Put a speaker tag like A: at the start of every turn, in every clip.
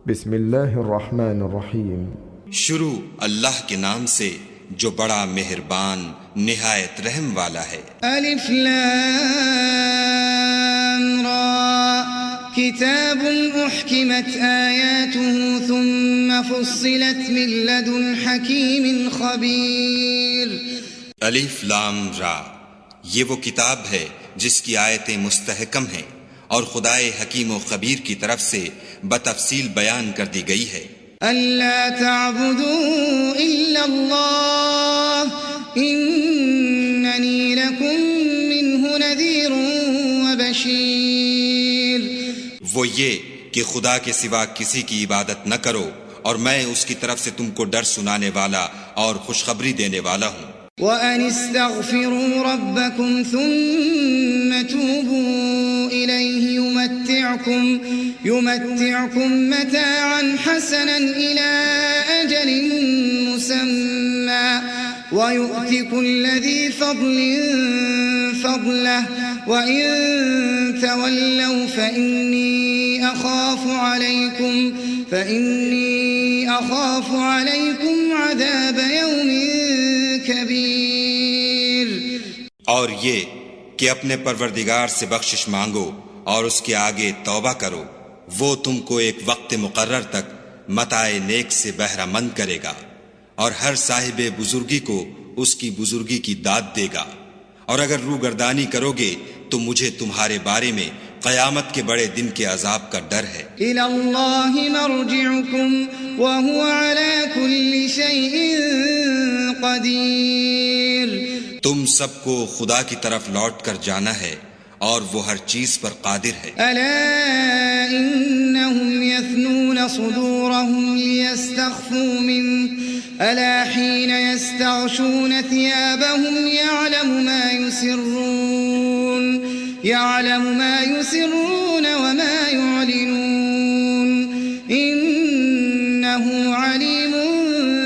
A: بسم اللہ الرحمن الرحیم۔
B: شروع اللہ کے نام سے جو بڑا مہربان نہایت رحم والا ہے۔
C: الف لام را کتاب احکمت آیاته ثم فصلت من لدن حکیم خبیر۔
B: الف لام را، یہ وہ کتاب ہے جس کی آیتیں مستحکم ہیں اور خدائے حکیم و خبیر کی طرف سے بتفصیل بیان کر دی گئی ہے۔
C: الا تعبدوا الا اللہ اننی لکم منہ نذیر وبشیر۔
B: وہ یہ کہ خدا کے سوا کسی کی عبادت نہ کرو اور میں اس کی طرف سے تم کو ڈر سنانے والا اور خوشخبری دینے والا ہوں۔
C: وَأَنِ اسْتَغْفِرُوا رَبَّكُمْ ثُمَّ تُوبُوا إِلَيْهِ يُمَتِّعْكُمْ مَتَاعًا حَسَنًا إِلَى أَجَلٍ مُّسَمًّى وَيُؤْتِ كُلَّ ذِي فَضْلٍ فَضْلَهُ وَإِن تَوَلَّوْا فَإِنِّي أَخَافُ عَلَيْكُمْ عَذَابَ يَوْمٍ کبیر۔
B: اور یہ کہ اپنے پروردگار سے بخشش مانگو اور اس کے آگے توبہ کرو، وہ تم کو ایک وقت مقرر تک متاع نیک سے بہرہ مند کرے گا اور ہر صاحب بزرگی کو اس کی بزرگی کی داد دے گا، اور اگر روگردانی کرو گے تو مجھے تمہارے بارے میں قیامت کے بڑے دن کے عذاب کا ڈر ہے۔
C: الی اللہ مرجعکم وہو علی کل شیء قدیر۔
B: تم سب کو خدا کی طرف لوٹ کر جانا ہے اور وہ ہر چیز پر قادر ہے۔
C: الا انہم یثنون صدورہم لیستخفوا منہ الا حین یستغشون ثیابہم يعلم ما يسرون وما يعلنون إنه عليم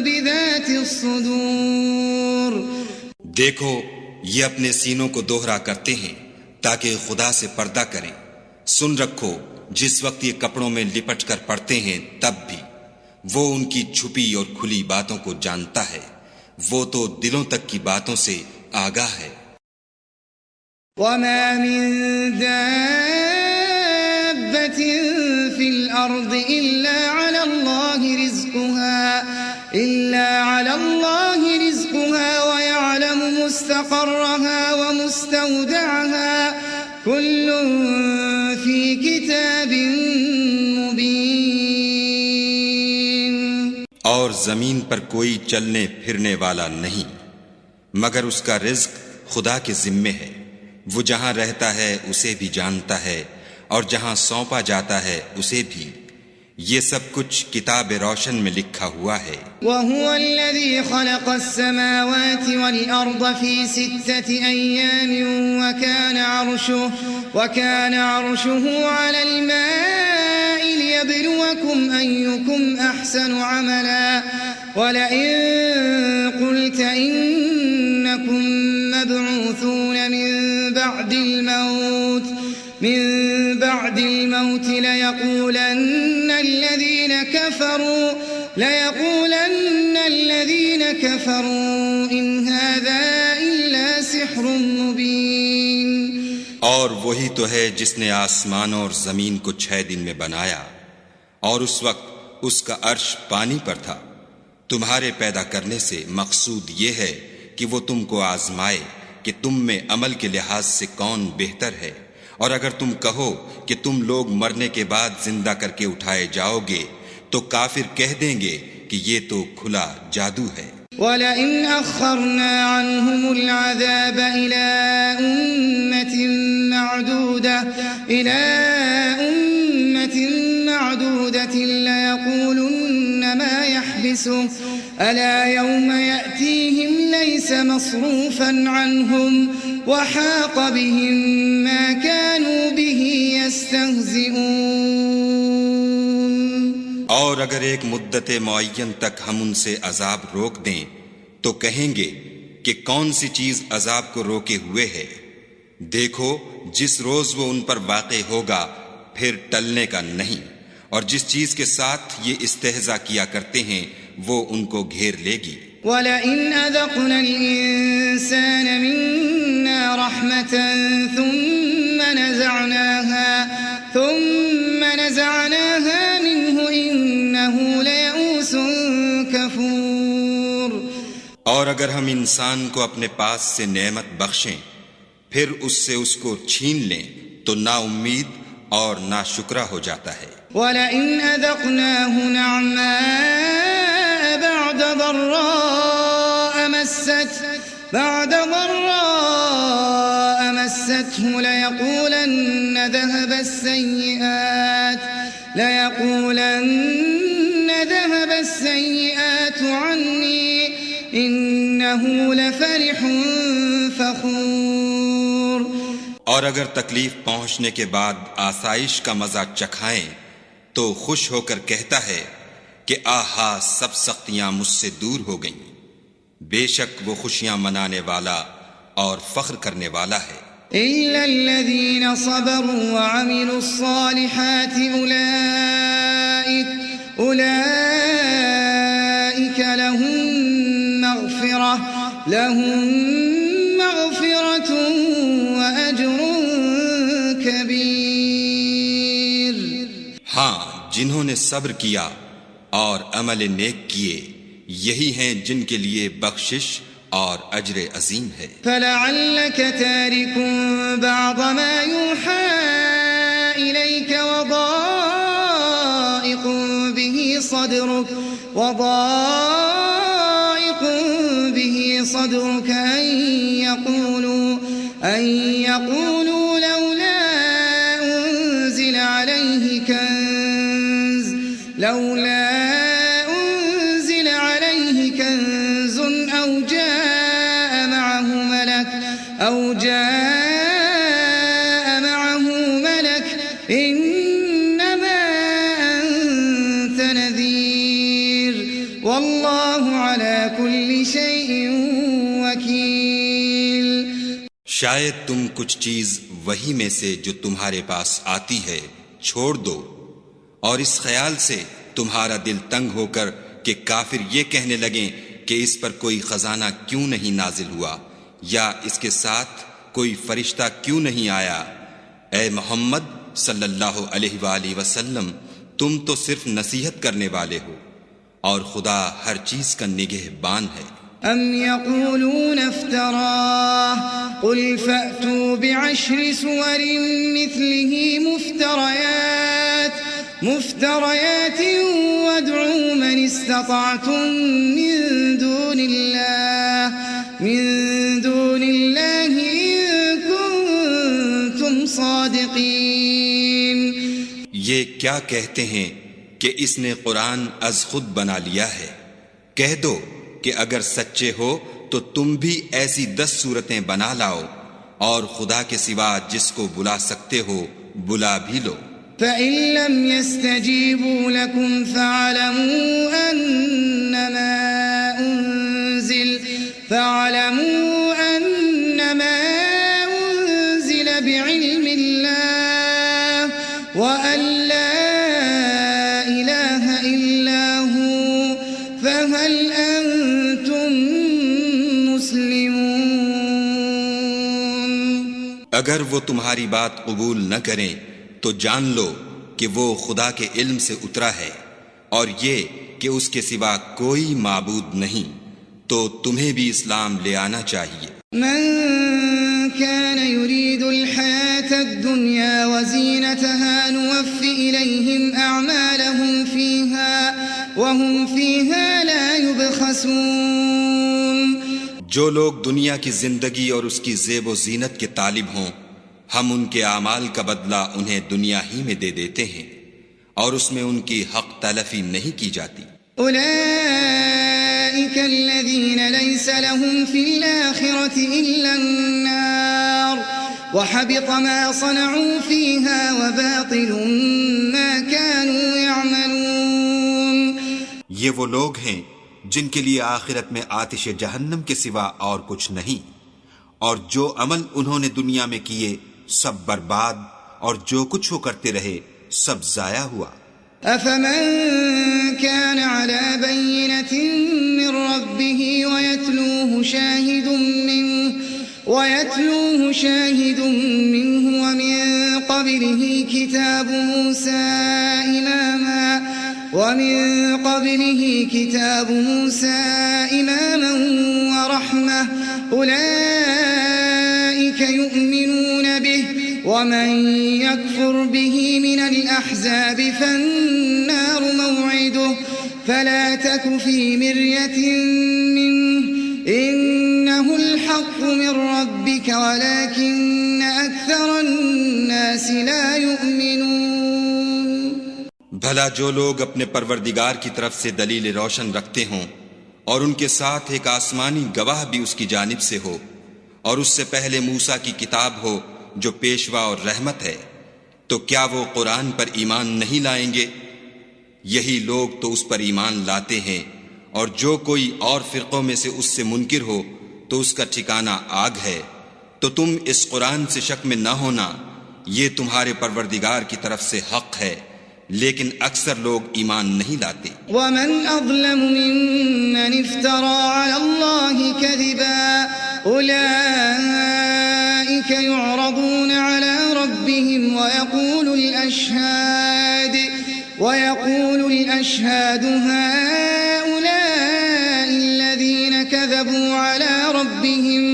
C: بذات الصدور۔
B: دیکھو یہ اپنے سینوں کو دوہرا کرتے ہیں تاکہ خدا سے پردہ کریں۔ سن رکھو جس وقت یہ کپڑوں میں لپٹ کر پڑتے ہیں تب بھی وہ ان کی چھپی اور کھلی باتوں کو جانتا ہے، وہ تو دلوں تک کی باتوں سے آگاہ ہے۔
C: وما من دابة في الأرض إلا على الله رزقها ويعلم مستقرها ومستودعها كل في كتاب مبين۔
B: اور زمین پر کوئی چلنے پھرنے والا نہیں مگر اس کا رزق خدا کے ذمے ہے، وہ جہاں رہتا ہے اسے بھی جانتا ہے اور جہاں سونپا جاتا ہے اسے بھی، یہ سب کچھ کتاب روشن میں لکھا ہوا ہے۔
C: وَهُوَ الَّذِي خَلَقَ السَّمَاوَاتِ وَالْأَرْضَ فِي 6 أَيَّامٍ وَكَانَ عَرْشُهُ عَلَى الْمَاءِ لِيَبْلُوَكُمْ أَيُّكُمْ أَحْسَنُ عَمَلًا وَلَئِن قُلْتَ إِنَّكُمْ مَبْعُوثُونَ من بعد الموت ليقولن الذين كفروا إن هذا إلا سحر مبين۔
B: اور وہی تو ہے جس نے آسمانوں اور زمین کو 6 دن میں بنایا اور اس وقت اس کا عرش پانی پر تھا۔ تمہارے پیدا کرنے سے مقصود یہ ہے کہ وہ تم کو آزمائے کہ تم میں عمل کے لحاظ سے کون بہتر ہے، اور اگر تم کہو کہ تم لوگ مرنے کے بعد زندہ کر کے اٹھائے جاؤ گے تو کافر کہہ دیں گے کہ یہ تو کھلا جادو ہے۔
C: وَلَئِنْ أَخَّرْنَا عَنْهُمُ الْعَذَابَ إِلَىٰ أُمَّةٍ مَّعْدُودَةٍ لَيَقُولُنَّ مَا يَحْبِسُهُ أَلَا يَوْمَ يَأْتِيهِمْ لَيْسَ مَصْرُوفًا عَنْهُمْ وَحَاقَ بِهِمْ مَا كَانُوا بِهِ يَسْتَهْزِئُونَ۔
B: اور اگر ایک مدت معین تک ہم ان سے عذاب روک دیں تو کہیں گے کہ کون سی چیز عذاب کو روکے ہوئے ہے، دیکھو جس روز وہ ان پر واقع ہوگا پھر ٹلنے کا نہیں، اور جس چیز کے ساتھ یہ استہزاء کیا کرتے ہیں وہ ان کو گھیر لے گی۔
C: وَلَئِنْ أَذَقْنَا الْإِنسَانَ مِنَّا رَحْمَةً ثُمَّ نَزَعْنَاهَا مِنْهُ إِنَّهُ لَيَئُوسٌ كَفُورٌ۔
B: اور اگر ہم انسان کو اپنے پاس سے نعمت بخشیں پھر اس سے اس کو چھین لیں تو نا امید اور نا شکرہ ہو جاتا ہے۔
C: وَلَئِنْ أَذَقْنَاهُ نَعْمَاءَ بَعْدَ ضَرَّاءَ مَسَّتْهُ لَيَقُولَنَّ ذَهَبَ السَّيِّئَاتُ عَنِّي إِنَّهُ لَفَرِحٌ فَخُورٌ۔
B: اور اگر تکلیف پہنچنے کے بعد آسائش کا مزہ چکھائیں تو خوش ہو کر کہتا ہے کہ آہا سب سختیاں مجھ سے دور ہو گئیں۔ بے شک وہ خوشیاں منانے والا اور فخر کرنے والا ہے۔
C: إِلَّا الَّذِينَ صَبَرُوا وَعَمِلُوا الصَّالِحَاتِ أُولَئِكَ لَهُم مَغْفِرَةٌ وَأَجْرٌ كَبِيرٌ۔
B: ہاں، جنہوں نے صبر کیا اور عمل نیک کیے یہی ہیں جن کے لیے بخشش اور اجر عظیم ہے۔
C: فَلَعَلَّكَ تَارِكٌ بَعْضَ مَا يُوحَىٰ إِلَيْكَ وَضَائِقٌ بِهِ صَدْرُكَ أَن يَقُولُوا لَوْلَا أُنزِلَ عَلَيْهِ كَنزٌ أَوْ جَاءَ معه ملك إنما أنت نذير والله على كل شيء وكيل۔
B: شاید تم کچھ چیز وہی میں سے جو تمہارے پاس آتی ہے چھوڑ دو، اور اس خیال سے تمہارا دل تنگ ہو کر کہ کافر یہ کہنے لگیں کہ اس پر کوئی خزانہ کیوں نہیں نازل ہوا یا اس کے ساتھ کوئی فرشتہ کیوں نہیں آیا۔ اے محمد صلی اللہ علیہ وآلہ وسلم، تم تو صرف نصیحت کرنے والے ہو اور خدا ہر چیز کا نگہبان ہے۔
C: أم يقولون افتراه قل فأتوا بعشر سور مثله مفتريات وادعوا من استطعتم من دون الله إن كنتم صادقين۔
B: یہ کیا کہتے ہیں کہ اس نے قرآن از خود بنا لیا ہے؟ کہہ دو کہ اگر سچے ہو تو تم بھی ایسی 10 صورتیں بنا لاؤ اور خدا کے سوا جس کو بلا سکتے ہو بلا بھی لو۔
C: فَإِن لَّمْ يَسْتَجِيبُوا لَكُمْ فَاعْلَمُوا أَنَّمَا أُنزِلَ بِعِلْمِ اللَّهِ وَأَن لَّا إِلَٰهَ إِلَّا هُوَ فَهَلْ أَنتُم مُّسْلِمُونَ۔
B: اگر وہ تمہاری بات قبول نہ کریں تو جان لو کہ وہ خدا کے علم سے اترا ہے اور یہ کہ اس کے سوا کوئی معبود نہیں، تو تمہیں بھی اسلام لے آنا چاہیے۔
C: من كان يريد الحياة الدنيا وزينتها نوفي إليهم أعمالهم فيها وهم فيها لا يبخسون۔
B: جو لوگ دنیا کی زندگی اور اس کی زیب و زینت کے طالب ہوں ہم ان کے اعمال کا بدلہ انہیں دنیا ہی میں دے دیتے ہیں اور اس میں ان کی حق تلفی نہیں کی جاتی۔
C: أولئك الذين ليس لهم في الآخرة إلا النار وحبط ما صنعوا فيها وباطل ما كانوا يعملون۔
B: یہ وہ لوگ ہیں جن کے لیے آخرت میں آتش جہنم کے سوا اور کچھ نہیں، اور جو عمل انہوں نے دنیا میں کیے سب برباد، اور جو کچھ وہ کرتے رہے سب ضائع ہوا۔
C: أفمن كان على بينة من ربه ويتلوه شاهد منه ومن قبله كتاب موسى إماما ورحمة أولئك يؤمنون به ومن يكفر به من الأحزاب فالنار موعده فلا تك في مرية منه إنه الحق من ربك ولكن أكثر الناس لا يؤمنون.
B: بھلا جو لوگ اپنے پروردگار کی طرف سے دلیل روشن رکھتے ہوں اور ان کے ساتھ ایک آسمانی گواہ بھی اس کی جانب سے ہو اور اس سے پہلے موسیٰ کی کتاب ہو جو پیشوا اور رحمت ہے، تو کیا وہ قرآن پر ایمان نہیں لائیں گے؟ یہی لوگ تو اس پر ایمان لاتے ہیں، اور جو کوئی اور فرقوں میں سے اس سے منکر ہو تو اس کا ٹھکانہ آگ ہے. تو تم اس قرآن سے شک میں نہ ہونا، یہ تمہارے پروردگار کی طرف سے حق ہے، لیکن اکثر لوگ ایمان نہیں لاتے.
C: ومن اظلم ممن افترى على الله كذبا اولئك يعرضون على ربهم ويقول الاشهاد هؤلاء الذين كذبوا على ربهم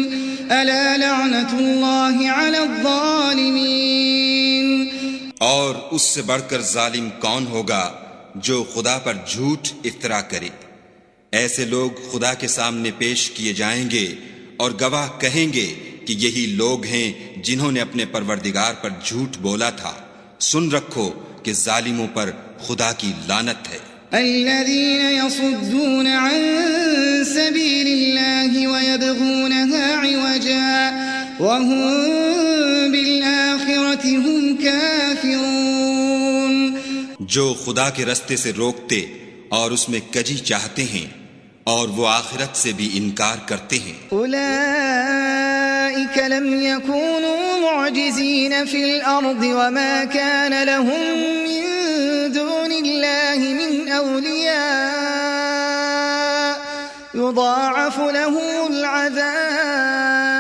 C: الا لعنة الله على الظالمين.
B: اور اس سے بڑھ کر ظالم کون ہوگا جو خدا پر جھوٹ افترا کرے؟ ایسے لوگ خدا کے سامنے پیش کیے جائیں گے اور گواہ کہیں گے کہ یہی لوگ ہیں جنہوں نے اپنے پروردگار پر جھوٹ بولا تھا. سن رکھو کہ ظالموں پر خدا کی لعنت ہے.
C: الذين يصدون عن سبيل الله ويبغونها عوجا وهم بالآخرة هم كافرون.
B: جو خدا کے رستے سے روکتے اور اس میں کجی چاہتے ہیں اور وہ آخرت سے بھی انکار کرتے ہیں.
C: أولئك لم يكونوا معجزين في الأرض وما كان لهم من دون الله من أولياء يضاعف لهم العذاب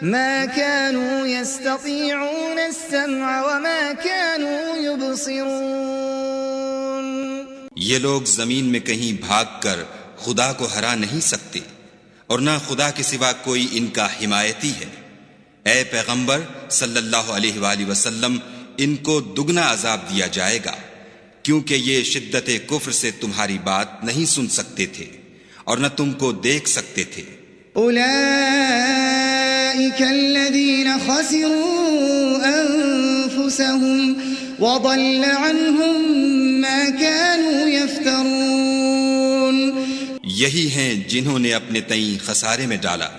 C: ما كانوا يستطيعون السمع وما كانوا يبصرون.
B: یہ لوگ زمین میں کہیں بھاگ کر خدا کو ہرا نہیں سکتے اور نہ خدا کے سوا کوئی ان کا حمایتی ہے. اے پیغمبر صلی اللہ علیہ وآلہ وسلم، ان کو دگنا عذاب دیا جائے گا کیونکہ یہ شدت کفر سے تمہاری بات نہیں سن سکتے تھے اور نہ تم کو دیکھ سکتے تھے.
C: أولئك الذين خسروا أنفسهم وضل عنهم ما كانوا يفترون.
B: یہی ہیں جنہوں نے اپنے تئیں خسارے میں ڈالا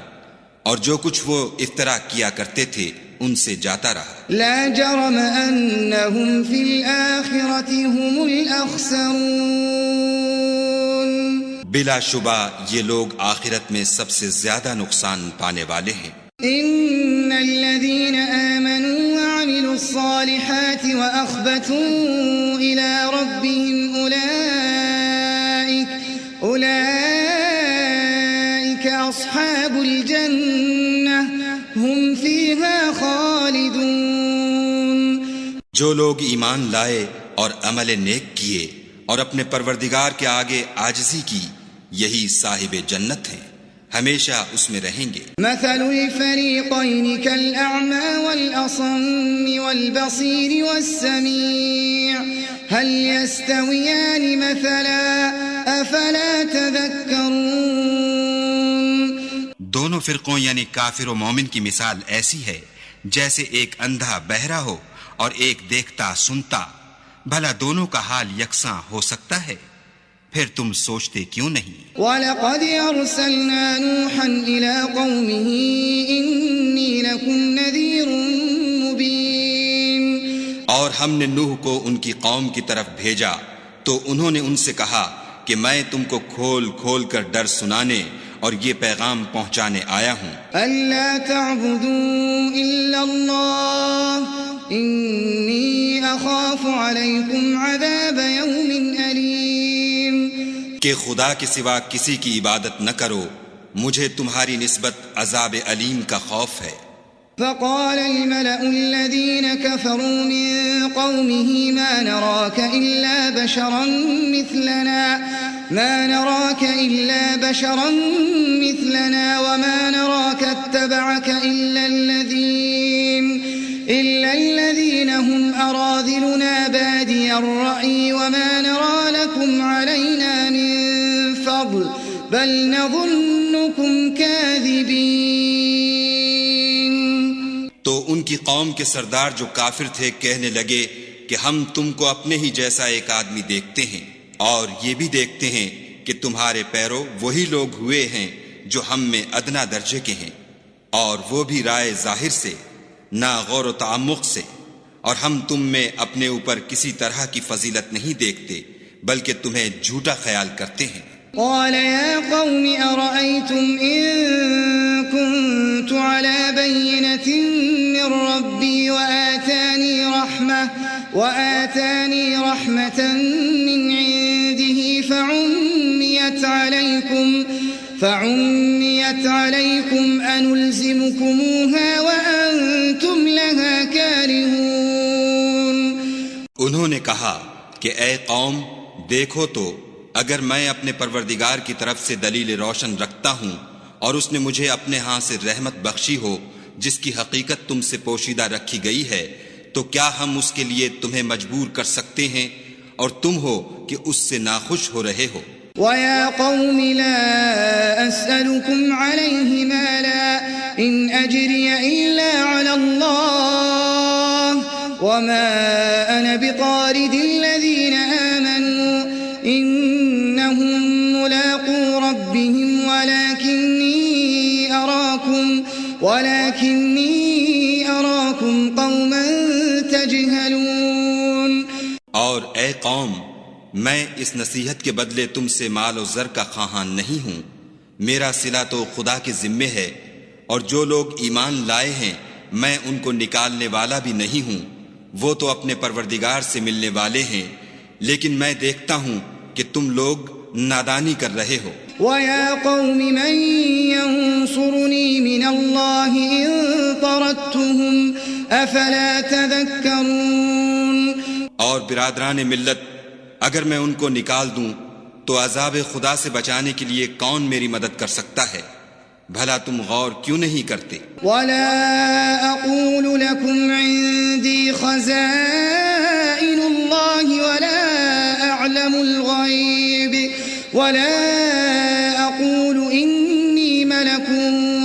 B: اور جو کچھ وہ افترا کیا کرتے تھے ان سے جاتا رہا.
C: لا جرم أنهم في الآخرة هم الأخسرون.
B: بلا شبہ یہ لوگ آخرت میں سب سے زیادہ نقصان پانے والے ہیں.
C: إن الذين آمنوا وعملوا الصالحات وأخبتوا إلى ربهم أولئك أصحاب الجنة هم فيها خالدون.
B: جو لوگ ایمان لائے اور عمل نیک کیے اور اپنے پروردگار کے آگے عاجزی کی، یہی صاحب جنت ہیں، ہمیشہ اس میں رہیں گے.
C: مثل الفريقين كالأعمى والأصم والبصير والسميع هل يستويان مثلا أفلا تذكرون.
B: دونوں فرقوں یعنی کافر و مومن کی مثال ایسی ہے جیسے ایک اندھا بہرا ہو اور ایک دیکھتا سنتا. بھلا دونوں کا حال یکساں ہو سکتا ہے؟ پھر تم سوچتے کیوں نہیں؟
C: وَلَقَدْ أَرْسَلْنَا نُوحًا إِلَىٰ قَوْمِهِ إِنِّي لَكُمْ نَذِيرٌ مُبِينٌ.
B: اور ہم نے نوح کو ان کی قوم کی طرف بھیجا تو انہوں نے ان سے کہا کہ میں تم کو کھول کھول کر ڈر سنانے اور یہ پیغام پہنچانے آیا ہوں.
C: أَلَّا تَعْبُدُوا إِلَّا اللَّهَ إني أخاف عليكم عذاب يوم أليم
B: کہ خدا کے سوا کسی کی عبادت نہ کرو، مجھے تمہاری نسبت عذاب علیم کا خوف ہے۔
C: فقال الملأ الذين كفروا من قومه ما نراك إلا بشرا مثلنا وما نراك اتبعك إلا الذين هم أراذلنا بادي الرأي وما نرى لكم علينا من فضل بل نظنكم كاذبين۔
B: تو ان کی قوم کے سردار جو کافر تھے کہنے لگے کہ ہم تم کو اپنے ہی جیسا ایک آدمی دیکھتے ہیں، اور یہ بھی دیکھتے ہیں کہ تمہارے پیرو وہی لوگ ہوئے ہیں جو ہم میں ادنا درجے کے ہیں، اور وہ بھی رائے ظاہر سے، نہ غور و تعمق سے، اور ہم تم میں اپنے اوپر کسی طرح کی فضیلت نہیں دیکھتے بلکہ تمہیں جھوٹا خیال کرتے ہیں۔
C: قال يا قوم أرأيتم إن كنت على بينة من ربي وآتاني رحمة من عنده فعميت عليكم أنلزمكموها وأنتم لها كارهون۔
B: انہوں نے کہا کہ اے قوم، دیکھو تو اگر میں اپنے پروردگار کی طرف سے دلیل روشن رکھتا ہوں اور اس نے مجھے اپنے ہاں سے رحمت بخشی ہو جس کی حقیقت تم سے پوشیدہ رکھی گئی ہے، تو کیا ہم اس کے لیے تمہیں مجبور کر سکتے ہیں اور تم ہو کہ اس سے ناخوش ہو رہے ہو؟
C: وَيَا قَوْمِ لَا أَسْأَلُكُمْ عَلَيْهِ مَالًا إِنْ أَجْرِيَ إِلَّا عَلَى اللَّهِ وَمَا أَنَا بِطَارِدِ الَّذِينَ آمَنُوا إِنَّهُمْ مُلَاقُو رَبِّهِمْ وَلَكِنِّي أَرَاكُمْ قَوْمًا تَجْهَلُونَ۔
B: اور اے قوم، میں اس نصیحت کے بدلے تم سے مال و زر کا خواہاں نہیں ہوں، میرا صلہ تو خدا کے ذمے ہے، اور جو لوگ ایمان لائے ہیں میں ان کو نکالنے والا بھی نہیں ہوں، وہ تو اپنے پروردگار سے ملنے والے ہیں، لیکن میں دیکھتا ہوں کہ تم لوگ نادانی کر رہے ہو۔
C: وَيَا قَوْمِ مَنْ يَنْصُرُنِي مِنَ اللَّهِ إِن طَرَدتُّهُمْ أَفَلَا تَذَكَّرُونَ۔
B: اور برادران ملت، اگر میں ان کو نکال دوں تو عذاب خدا سے بچانے کے لیے کون میری مدد کر سکتا ہے؟ بھلا تم غور کیوں نہیں کرتے؟
C: وَلَا أَقُولُ لَكُمْ عِندِي خَزَائِنُ اللَّهِ وَلَا أَعْلَمُ الْغَيْبِ وَلَا أَقُولُ إِنِّي مَلَكٌ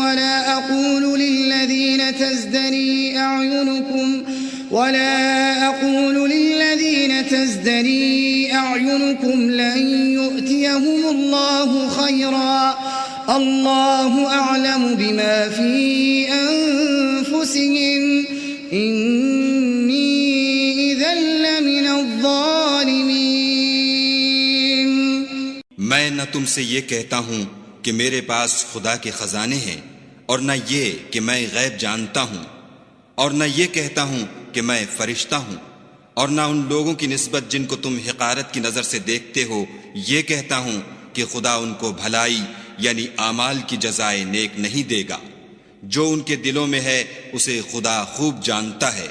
C: وَلَا أَقُولُ لِلَّذِينَ تَزْدَرِي أَعْيُنُكُمْ لَن يُؤْتِيَهُمُ اللَّهُ خَيْرًا اللَّهُ أَعْلَمُ بِمَا فِي أَنفُسِهِمْ إِنِّي إِذًا لَّمِنَ الظَّالِمِينَ۔
B: میں نہ تم سے یہ کہتا ہوں کہ میرے پاس خدا کے خزانے ہیں، اور نہ یہ کہ میں غیب جانتا ہوں، اور نہ یہ کہتا ہوں کہ میں فرشتہ ہوں، اور نہ ان لوگوں کی نسبت جن کو تم حقارت کی نظر سے دیکھتے ہو یہ کہتا ہوں کہ خدا ان کو بھلائی یعنی اعمال کی جزائے نیک نہیں دے گا، جو ان کے دلوں میں ہے اسے خدا خوب جانتا ہے،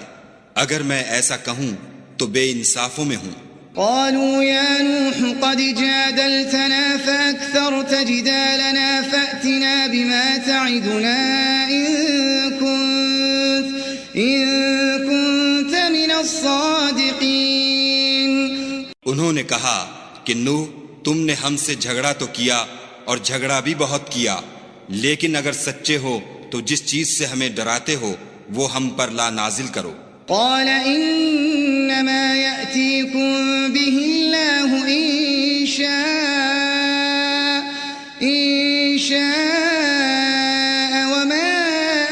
B: اگر میں ایسا کہوں تو بے انصافوں میں ہوں۔
C: قالوا يا نوح قد جادلتنا فأكثرت جدالنا فأتنا بما تعدنا إن كنت من الصادقين۔
B: انہوں نے کہا کہ نوح، تم نے ہم سے جھگڑا تو کیا اور جھگڑا بھی بہت کیا، لیکن اگر سچے ہو تو جس چیز سے ہمیں ڈراتے ہو وہ ہم پر لا نازل کرو۔
C: قال انما يأتيكم به الله إن شاء وما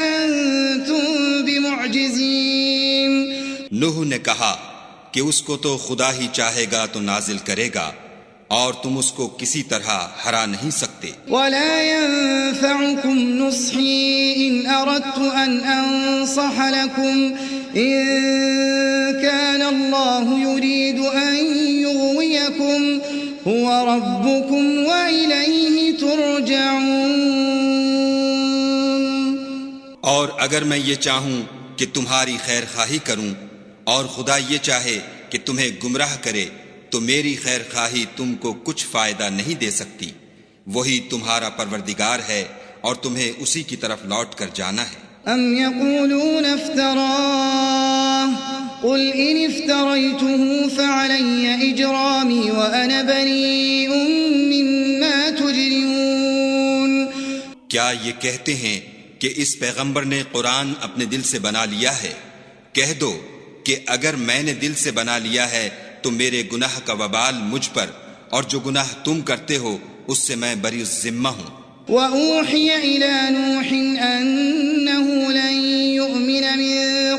C: أنتم بمعجزين۔
B: نوح نے کہا کہ اس کو تو خدا ہی چاہے گا تو نازل کرے گا، اور تم اس کو کسی طرح ہرا نہیں سکتے.
C: ولا ينفعكم نصحي إن أردت أن أنصح لكم إن كان الله يريد أن يغويكم هو ربكم وإليه ترجعون.
B: اور اگر میں یہ چاہوں کہ تمہاری خیر خواہی کروں اور خدا یہ چاہے کہ تمہیں گمراہ کرے تو میری خیر خواہی تم کو کچھ فائدہ نہیں دے سکتی. وہی تمہارا پروردگار ہے اور تمہیں اسی کی طرف لوٹ کر جانا ہے.
C: ام يقولون افتراه قل ان افتريته فعلي اجرامي وانا بريء مما تجرمون.
B: کیا یہ کہتے ہیں کہ اس پیغمبر نے قرآن اپنے دل سے بنا لیا ہے؟ کہہ دو کہ اگر میں نے دل سے بنا لیا ہے تو میرے گناہ کا وبال مجھ پر، اور جو گناہ تم کرتے ہو اس سے میں بری الذمہ ہوں.
C: وَأُوحِيَ إِلَى نُوحٍ أَنَّهُ لَن يُؤْمِنَ مِن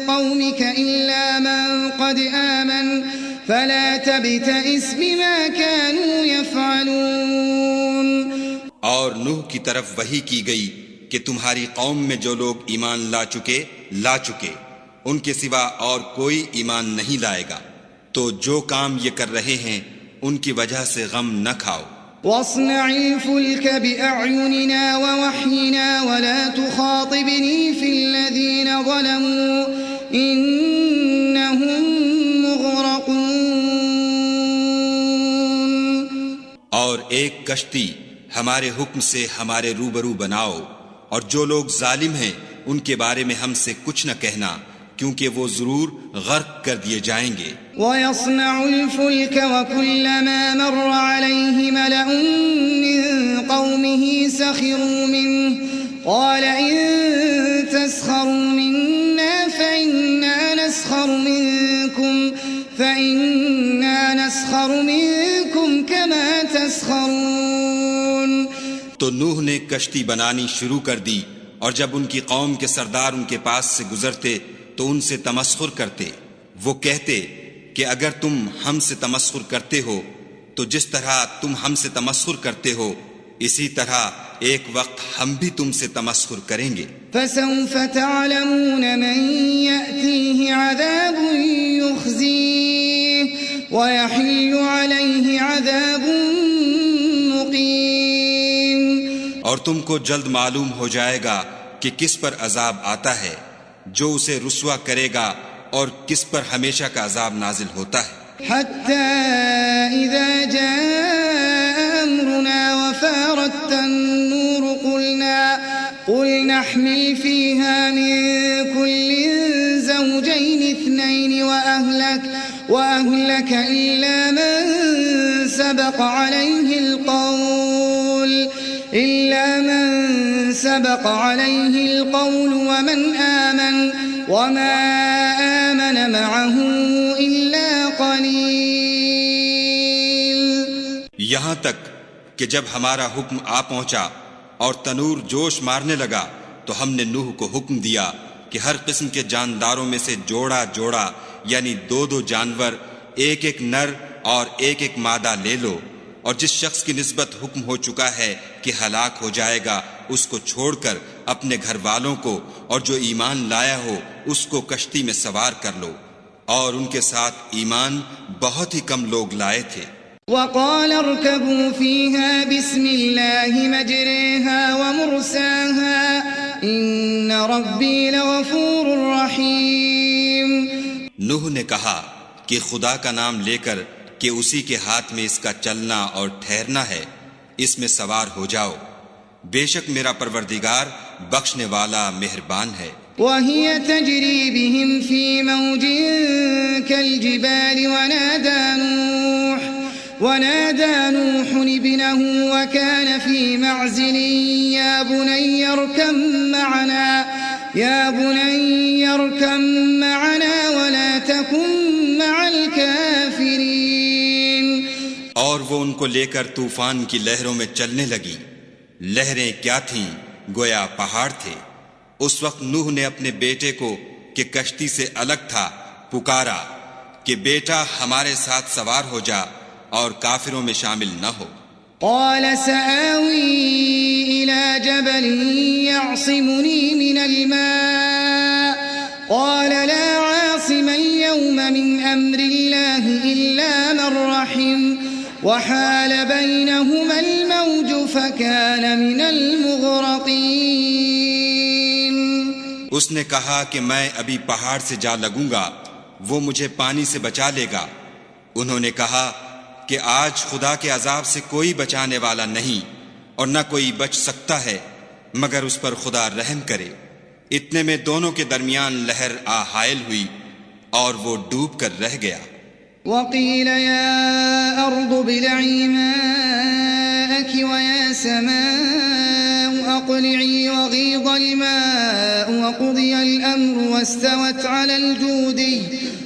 C: قَوْمِكَ إِلَّا مَن قَدْ آمَنَ فَلَا تَبْتَئِسْ بِمَا كَانُوا يَفْعَلُونَ.
B: اور نوح کی طرف وحی کی گئی کہ تمہاری قوم میں جو لوگ ایمان لا چکے ان کے سوا اور کوئی ایمان نہیں لائے گا، تو جو کام یہ کر رہے ہیں ان کی وجہ سے غم نہ کھاؤ.
C: وَاصْنَعِ الْفُلْكَ بِأَعْيُنِنَا وَوَحْيِنَا وَلَا تُخَاطِبْنِي فِي الَّذِينَ ظَلَمُوا إِنَّهُمْ مُغْرَقُونَ.
B: اور ایک کشتی ہمارے حکم سے ہمارے روبرو بناؤ، اور جو لوگ ظالم ہیں ان کے بارے میں ہم سے کچھ نہ کہنا، کیونکہ وہ ضرور غرق کر دیے جائیں گے.
C: وَيَصْنَعُ الْفُلْكَ وَكُلَّمَا مَرَّ عَلَيْهِ مَلَأٌ مِّن قَوْمِهِ سَخِرُوا مِنْهُ قَالَ إِن تَسْخَرُوا مِنَّا فَإِنَّا نَسْخَرُ مِنكُمْ كَمَا تَسْخَرُونَ.
B: تو نوح نے کشتی بنانی شروع کر دی، اور جب ان کی قوم کے سردار ان کے پاس سے گزرتے تو ان سے تمسخر کرتے. وہ کہتے کہ اگر تم ہم سے تمسخر کرتے ہو تو جس طرح تم ہم سے تمسخر کرتے ہو اسی طرح ایک وقت ہم بھی تم سے تمسخر کریں گے.
C: فَسَوْفَ تَعْلَمُونَ مَن يَأْتِيهِ عَذَابٌ يُخْزِيهِ وَيَحِلُّ عَلَيْهِ عَذَابٌ مُقِيمٌ.
B: اور تم کو جلد معلوم ہو جائے گا کہ کس پر عذاب آتا ہے جو اسے رسوا کرے گا اور کس پر ہمیشہ کا عذاب نازل ہوتا ہے.
C: حتى إذا جاء أمرنا وفارت النور قل نحمل فيها من كل زوجين اثنين وأهلك إلا من سبق عليه القول ومن آمن وما آمن معه إلا قليل.
B: یہاں تک کہ جب ہمارا حکم آ پہنچا اور تنور جوش مارنے لگا تو ہم نے نوح کو حکم دیا کہ ہر قسم کے جانداروں میں سے جوڑا جوڑا یعنی 2 جانور، ایک نر اور ایک مادہ لے لو، اور جس شخص کی نسبت حکم ہو چکا ہے کہ ہلاک ہو جائے گا اس کو چھوڑ کر اپنے گھر والوں کو اور جو ایمان لایا ہو اس کو کشتی میں سوار کر لو. اور ان کے ساتھ ایمان بہت ہی کم لوگ لائے تھے.
C: وقال اركبوا فيها بسم الله مجريها ومرساها إن ربي لغفور رحيم.
B: نوح نے کہا کہ خدا کا نام لے کر کہ اسی کے ہاتھ میں اس کا چلنا اور ٹھہرنا ہے، اس میں سوار ہو جاؤ، بے شک میرا پروردگار بخشنے والا مہربان ہے.
C: وهي تجري بهم في موج كالجبال ونادى نوح ابنه وكان في معزل يا بني اركب معنا ولا تكن مع الكافرين.
B: اور وہ ان کو لے کر طوفان کی لہروں میں چلنے لگی. لہریں کیا تھیں؟ گویا پہاڑ تھے. اس وقت نوح نے اپنے بیٹے کو کہ کشتی سے الگ تھا پکارا کہ بیٹا ہمارے ساتھ سوار ہو جا، اور کافروں میں شامل نہ ہو۔
C: قال سآوي إلى جبل يعصمني من الماء قال لا عاصم اليوم من أمر الله إلا من رحم وحال بينهما الموج فكان من المغرقين۔
B: اس نے کہا کہ میں ابھی پہاڑ سے جا لگوں گا، وہ مجھے پانی سے بچا لے گا۔ انہوں نے کہا کہ آج خدا کے عذاب سے کوئی بچانے والا نہیں اور نہ کوئی بچ سکتا ہے مگر اس پر خدا رحم کرے۔ اتنے میں دونوں کے درمیان لہر حائل ہوئی اور وہ ڈوب کر رہ گیا۔
C: وقيل يا أرض ابلعي ماءك ويا سماء أقلعي وغيض الماء وقضي الأمر واستوت على الجودي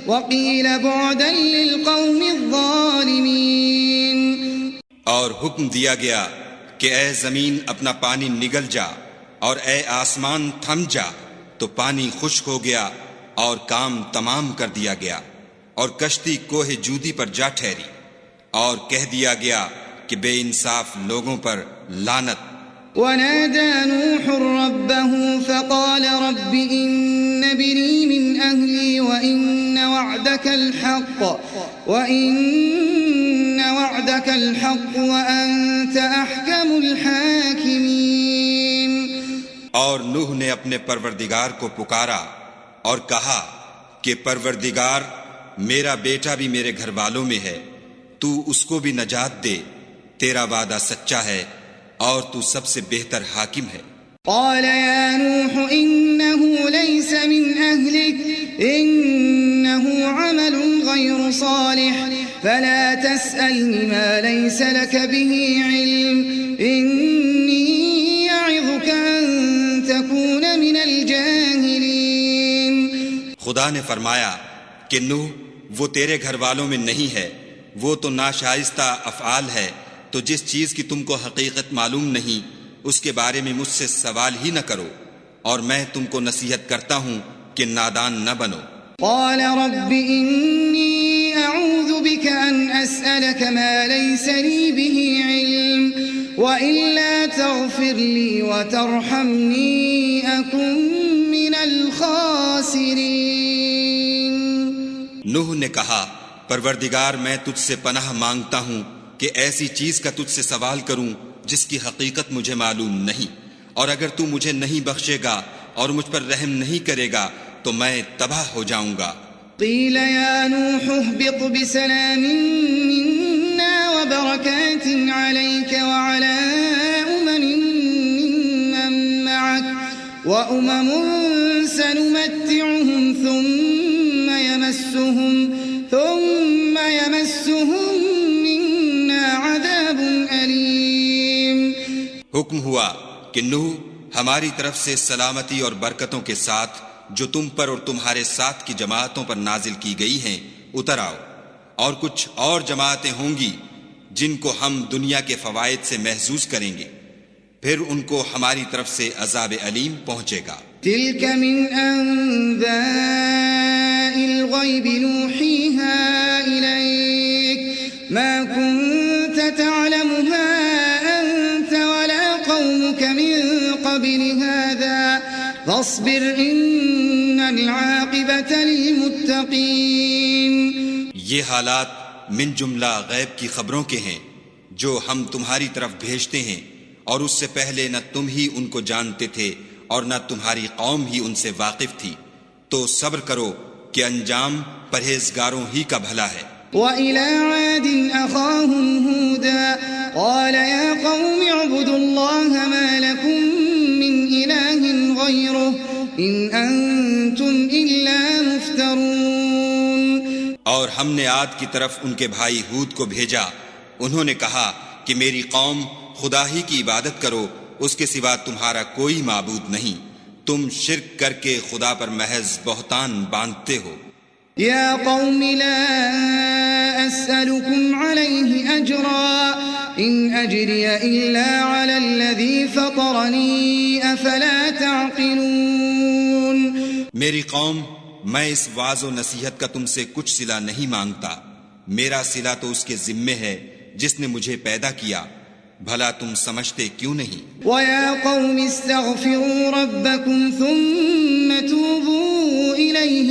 C: وقيل بعدا للقوم الظالمين۔
B: اور حکم دیا گیا کہ اے زمین اپنا پانی نگل جا اور اے آسمان تھم جا، تو پانی خشک ہو گیا اور کام تمام کر دیا گیا اور کشتی کوہ جودی پر جا ٹھہری، اور کہہ دیا گیا کہ بے انصاف لوگوں پر لعنت۔
C: ونادى نوح ربه فقال رب إن ابني من أهلي وإن وعدك الحق وأنت أحكم الحاكمين۔
B: اور نوح نے اپنے پروردگار کو پکارا اور کہا کہ پروردگار، میرا بیٹا بھی میرے گھر والوں میں ہے، تو اس کو بھی نجات دے، تیرا وعدہ سچا ہے اور تو سب سے بہتر حاکم ہے۔
C: قال يا نوح إنه ليس من أهلك إنه عمل غير صالح فلا تسألني ما ليس لك به علم إني يعظك أن تكون من الجاهلين۔
B: خدا نے فرمایا کہ نوح، وہ تیرے گھر والوں میں نہیں ہے، وہ تو ناشائستہ افعال ہے، تو جس چیز کی تم کو حقیقت معلوم نہیں اس کے بارے میں مجھ سے سوال ہی نہ کرو، اور میں تم کو نصیحت کرتا ہوں کہ نادان نہ بنو۔
C: قال رب إني أعوذ بك أن أسألك ما ليس لي به علم وإلا تغفر لي وترحمني أكن من الخاسرين۔
B: نوح نے کہا، پروردگار میں تجھ سے پناہ مانگتا ہوں کہ ایسی چیز کا تجھ سے سوال کروں جس کی حقیقت مجھے معلوم نہیں، اور اگر تو مجھے نہیں بخشے گا اور مجھ پر رحم نہیں کرے گا تو میں تباہ ہو جاؤں گا۔
C: قیل یا نوح اهبط بسلام منا وبرکات علیک وعلى ممن معك وأمم سنمتعهم ثم يمسهم منا عذاب أليم۔
B: حکم ہوا کہ نوح، ہماری طرف سے سلامتی اور برکتوں کے ساتھ جو تم پر اور تمہارے ساتھ کی جماعتوں پر نازل کی گئی ہیں اتر آؤ، اور کچھ اور جماعتیں ہوں گی جن کو ہم دنیا کے فوائد سے محظوظ کریں گے، پھر ان کو ہماری طرف سے عذاب علیم پہنچے گا۔
C: تلك من أنباء الغيب نوحيها إليك ما كنت تعلمها أنت ولا قومك من قبل هذا فاصبر إن العاقبة للمتقين۔
B: یہ حالات من جملہ غیب کی خبروں کے ہیں جو ہم تمہاری طرف بھیجتے ہیں، اور اس سے پہلے نہ تم ہی ان کو جانتے تھے اور نہ تمہاری قوم ہی ان سے واقف تھی، تو صبر کرو کہ انجام پرہیزگاروں ہی کا بھلا ہے۔
C: وَإِلَى عَادٍ أَخَاهُمْ هُودًا قَالَ يَا قَوْمِ اعْبُدُوا اللَّهَ مَا لَكُمْ مِنْ إِلَٰهٍ غَيْرُهُ إِنْ أَنْتُمْ إِلَّا مُفْتَرُونَ۔
B: اور ہم نے عاد کی طرف ان کے بھائی ہود کو بھیجا، انہوں نے کہا کہ میری قوم خدا ہی کی عبادت کرو، اس کے سوا تمہارا کوئی معبود نہیں، تم شرک کر کے خدا پر محض بہتان باندھتے ہو۔
C: یا قوم لا اسألكم علیہ اجرا ان اجری الا علی الذی فطرنی افلا تعقلون۔
B: میری قوم، میں اس وعظ و نصیحت کا تم سے کچھ صلہ نہیں مانگتا، میرا صلہ تو اس کے ذمے ہے جس نے مجھے پیدا کیا، بھلا تم سمجھتے کیوں نہیں؟
C: وَيَا قَوْمِ اسْتَغْفِرُوا رَبَّكُمْ ثُمَّ تُوبُوا إِلَيْهِ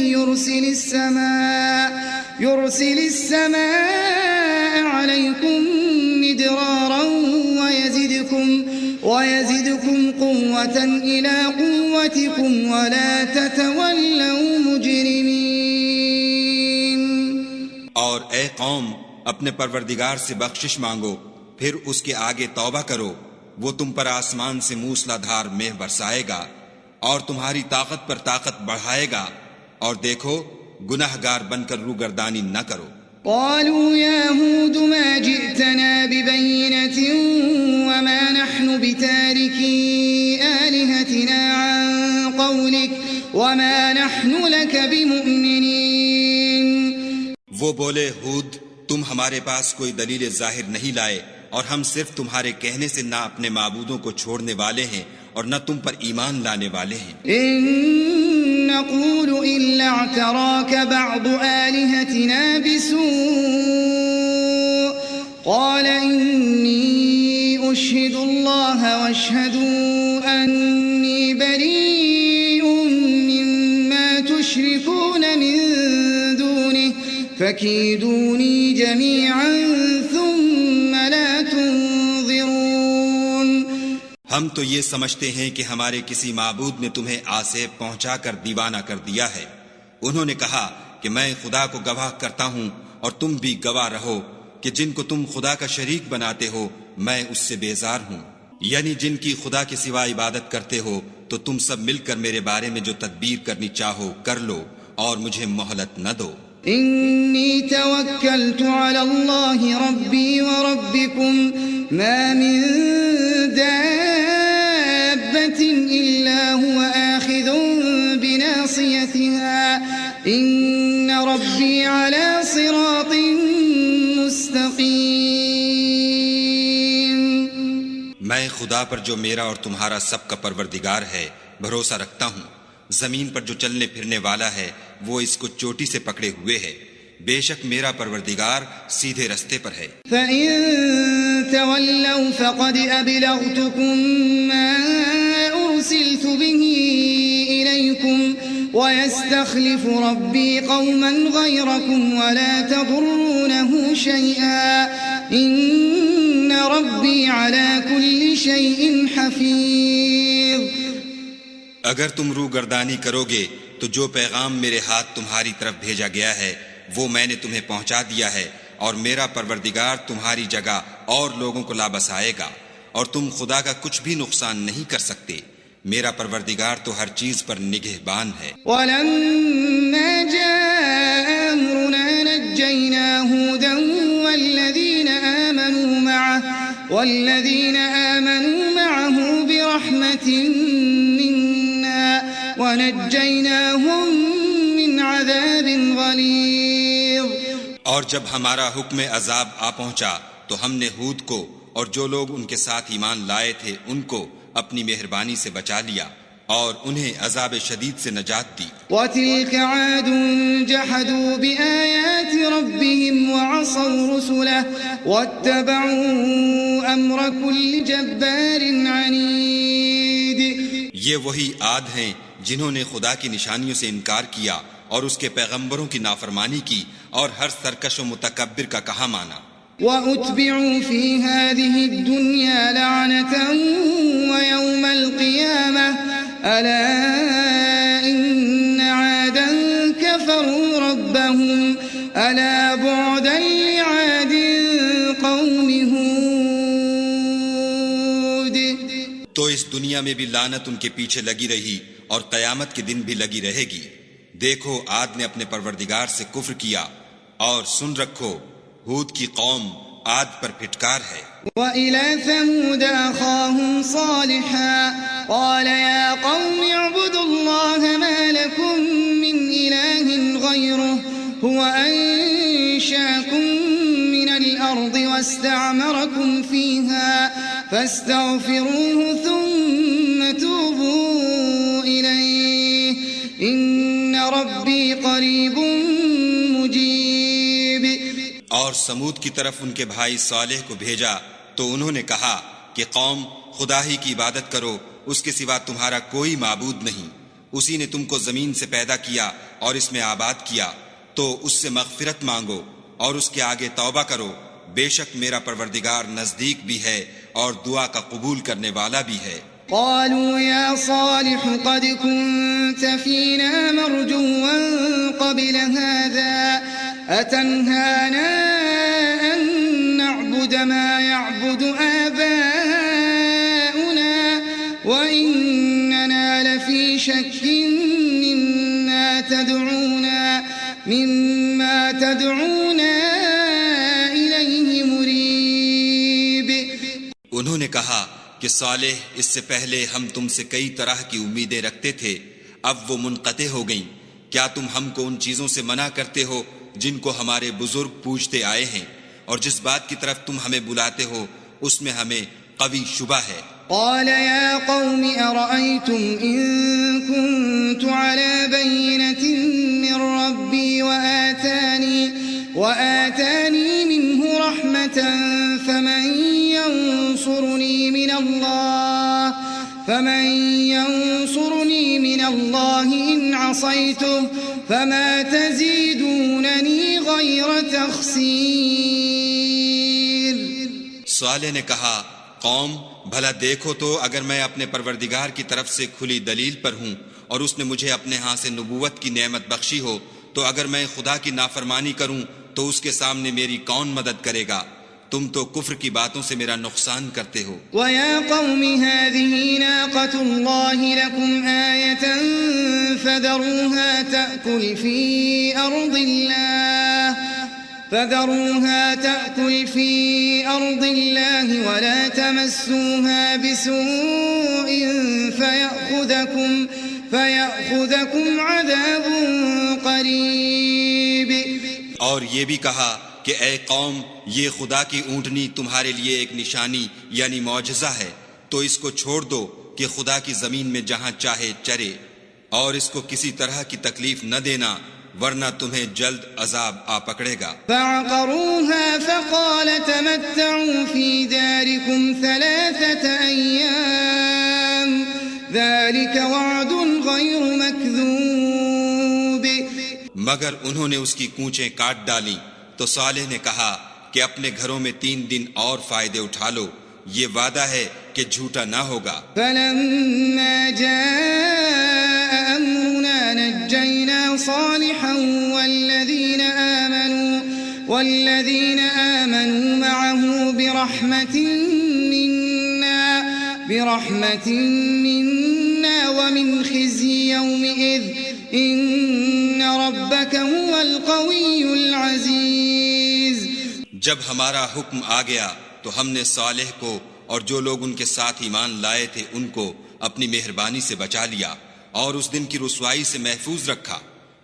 C: يُرْسِلِ السَّمَاءَ عَلَيْكُمْ مِدْرَارًا وَيَزِدْكُمْ قُوَّةً إِلَىٰ قُوَّتِكُمْ وَلَا تَتَوَلَّوْا مُجْرِمِينَ۔
B: اور اے قوم، اپنے پروردگار سے بخشش مانگو، پھر اس کے آگے توبہ کرو، وہ تم پر آسمان سے موسلا دھار مہ برسائے گا اور تمہاری طاقت پر طاقت بڑھائے گا، اور دیکھو گناہ گار بن کر روگردانی نہ کرو۔
C: قالوا يا هود ما جئتنا ببينة وما نحن بتاركي آلهتنا عن قولك وما نحن لك بمؤمنين۔
B: وہ بولے، ہود تم ہمارے پاس کوئی دلیل ظاہر نہیں لائے، اور ہم صرف تمہارے کہنے سے نہ اپنے معبودوں کو چھوڑنے والے ہیں اور نہ تم پر ایمان لانے والے ہیں۔
C: إن نقول إلا اعتراك بعض آلهتنا بسوء قال إني أشهد الله واشهدوا أني بريء مما تشركون من دونه فكيدوني جميعا ثم لا تنظرون۔
B: ہم تو یہ سمجھتے ہیں کہ ہمارے کسی معبود نے تمہیں آسیب پہنچا کر دیوانہ کر دیا ہے۔ انہوں نے کہا کہ میں خدا کو گواہ کرتا ہوں اور تم بھی گواہ رہو کہ جن کو تم خدا کا شریک بناتے ہو میں اس سے بیزار ہوں، یعنی جن کی خدا کے سوا عبادت کرتے ہو، تو تم سب مل کر میرے بارے میں جو تدبیر کرنی چاہو کر لو اور مجھے مہلت نہ دو۔
C: إني توكلت على الله ربي وربكم ما من دابة إلا هو آخذ بناصيتها إن ربي على صراط مستقيم۔
B: میں خدا پر جو میرا اور تمہارا سب کا پروردگار ہے بھروسہ رکھتا ہوں، زمین پر جو چلنے پھرنے والا ہے وہ اس کو چوٹی سے پکڑے ہوئے ہے، بے شک میرا پروردگار سیدھے رستے پر ہے۔
C: فَإِن تَوَلَّوْا فَقَدْ أَبْلَغْتُكُم مَّا أُرْسِلْتُ بِهِ إِلَيْكُمْ وَيَسْتَخْلِفُ رَبِّي قَوْمًا غَيْرَكُمْ وَلَا تَضُرُّونَهُ شَيْئًا إِنَّ رَبِّي عَلَى كُلِّ شَيْءٍ حَفِيظٌ۔
B: اگر تم روگردانی کرو گے تو جو پیغام میرے ہاتھ تمہاری طرف بھیجا گیا ہے وہ میں نے تمہیں پہنچا دیا ہے، اور میرا پروردگار تمہاری جگہ اور لوگوں کو لابس آئے گا، اور تم خدا کا کچھ بھی نقصان نہیں کر سکتے۔ میرا پروردگار تو ہر چیز پر نگہبان ہے۔
C: وَلَمَّا جَاءَ أَمْرُنَا نَجَّيْنَا هُودًا وَالَّذِينَ آمَنُوا مَعَهُ بِرَحْمَةٍ مِّنَّا وَنَجَّيْناهُم مِّنْ عَذَابٍ غَلِيظٍ۔
B: اور جب ہمارا حکم عذاب آ پہنچا تو ہم نے ہود کو اور جو لوگ ان کے ساتھ ایمان لائے تھے ان کو اپنی مہربانی سے بچا لیا اور انہیں عذاب شدید سے نجات دی۔
C: وَتِلْكَ عَادٌ جَحَدُوا بِآيَاتِ رَبِّهِمْ وَعَصَوْا رُسُلَهُ وَاتَّبَعُوا أَمْرَ كُلِّ جَبَّارٍ عَنِيدٍ۔
B: یہ وہی عاد ہیں جنہوں نے خدا کی نشانیوں سے انکار کیا اور اس کے پیغمبروں کی نافرمانی کی اور ہر سرکش و متکبر کا کہا مانا۔
C: وَأُتْبِعُوا فِي هَذِهِ الدُّنْيَا لَعْنَةً وَيَوْمَ الْقِيَامَةِ أَلَا إِنَّ عَادًا كَفَرُوا رَبَّهُمْ أَلَا بُعْدًا لِعَادٍ قَوْمِ هُودٍ۔
B: تو اس دنیا میں بھی لعنت ان کے پیچھے لگی رہی اور قیامت کے دن بھی لگی رہے گی۔ دیکھو عاد نے اپنے پروردگار سے کفر کیا، اور سن رکھو ہود کی قوم عاد پر پھٹکار ہے۔
C: وَإِلَى ثَمُودَ أَخَاهُمْ صَالِحًا قَالَ يَا قَوْمِ اعْبُدُوا اللَّهَ مَا لَكُمْ مِنْ إِلَٰهٍ غَيْرُهُ هُوَ أَنشَأَكُم مِّنَ الْأَرْضِ وَاسْتَعْمَرَكُمْ فِيهَا فَاسْتَغْفِرُوهُ ثُمَّ تُوبُوا إِلَيْهِ إِنَّ رَبِّي قَرِيبٌ مُجِيبٌ۔
B: اور سمود کی طرف ان کے بھائی صالح کو بھیجا تو انہوں نے کہا کہ قوم خدا ہی کی عبادت کرو، اس کے سوا تمہارا کوئی معبود نہیں، اسی نے تم کو زمین سے پیدا کیا اور اس میں آباد کیا، تو اس سے مغفرت مانگو اور اس کے آگے توبہ کرو، بے شک میرا پروردگار نزدیک بھی ہے اور دعا کا قبول کرنے والا بھی ہے۔
C: قالوا يا صالح قد كنت فينا مرجوا قبل هذا أتنهانا أن نعبد ما يعبد آباؤنا وإننا لفي شك مما تدعونا إليه مريب۔
B: انہوں نے کہا کہ صالح اس سے پہلے ہم تم سے کئی طرح کی امیدیں رکھتے تھے، اب وہ منقطع ہو گئیں، کیا تم ہم کو ان چیزوں سے منع کرتے ہو جن کو ہمارے بزرگ پوچھتے آئے ہیں، اور جس بات کی طرف تم ہمیں بلاتے ہو اس میں ہمیں قوی شبہ ہے۔
C: قال يا قوم أرأيتم إن كنت على بينة من ربي وآتاني منه رحمة فمن ينصرني من الله إن عصيته فما تزيدونني غير تخسير۔
B: صالح نے کہا قوم بھلا دیکھو تو اگر میں اپنے پروردگار کی طرف سے کھلی دلیل پر ہوں اور اس نے مجھے اپنے ہاں سے نبوت کی نعمت بخشی ہو، تو اگر میں خدا کی نافرمانی کروں تو اس کے سامنے میری کون مدد کرے گا؟ تم تو کفر کی باتوں سے میرا نقصان کرتے ہو۔
C: وَيَا قَوْمِ هَذِهِ نَاقَةُ اللَّهِ لَكُمْ آيَةً فَذَرُوهَا تَأْكُلْ فِي أَرْضِ اللَّهِ وَلَا تَمَسُّوهَا بِسُوءٍ فَيَأْخُذَكُمْ عَذَابٌ قَرِيبٌ۔
B: اور یہ بھی کہا کہ اے قوم، یہ خدا کی اونٹنی تمہارے لیے ایک نشانی یعنی معجزہ ہے، تو اس کو چھوڑ دو کہ خدا کی زمین میں جہاں چاہے چرے، اور اس کو کسی طرح کی تکلیف نہ دینا ورنہ تمہیں جلد عذاب آ پکڑے گا۔
C: فعقروها فقال تمتعوا في داركم 3 أيام ذلك وعد غير مكذوب۔
B: مگر انہوں نے اس کی کونچیں کاٹ ڈالیں تو صالح نے کہا کہ اپنے گھروں میں 3 دن اور فائدے اٹھا لو، یہ وعدہ ہے کہ جھوٹا نہ ہوگا۔
C: فلما جاء أمرنا نجينا صالحا والذين آمنوا معه برحمة منا ومن خزي يومئذ إن ربك هو القوي العزيز۔
B: جب ہمارا حکم آ گیا تو ہم نے صالح کو اور جو لوگ ان کے ساتھ ایمان لائے تھے ان کو اپنی مہربانی سے بچا لیا اور اس دن کی رسوائی سے محفوظ رکھا،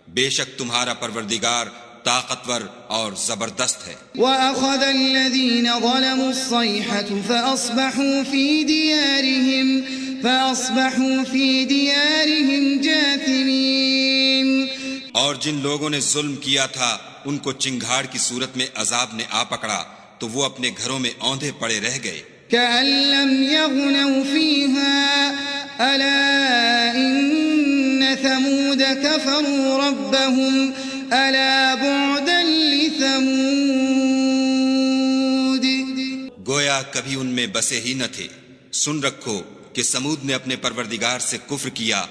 B: بے شک تمہارا پروردگار طاقتور اور زبردست ہے۔
C: وَأَخَذَ الَّذِينَ ظَلَمُوا الصَّيْحَةُ فَأَصْبَحُوا فِي دِيَارِهِمْ جَاثِمِينَ۔
B: اور جن لوگوں نے ظلم کیا تھا ان کو چنگھاڑ کی صورت میں عذاب نے آ پکڑا تو وہ اپنے گھروں میں اوندھے پڑے رہ گئے۔
C: كَأَن لَّمْ يَغْنَوْا فِيهَا أَلَا إِنَّ ثَمُودَ كَفَرُوا رَبَّهُمْ أَلَا بُعْدًا لِّثَمُودَ۔
B: گویا کبھی ان میں بسے ہی نہ تھے۔ سن رکھو کہ سمود نے اپنے پروردگار سے کفر کیا،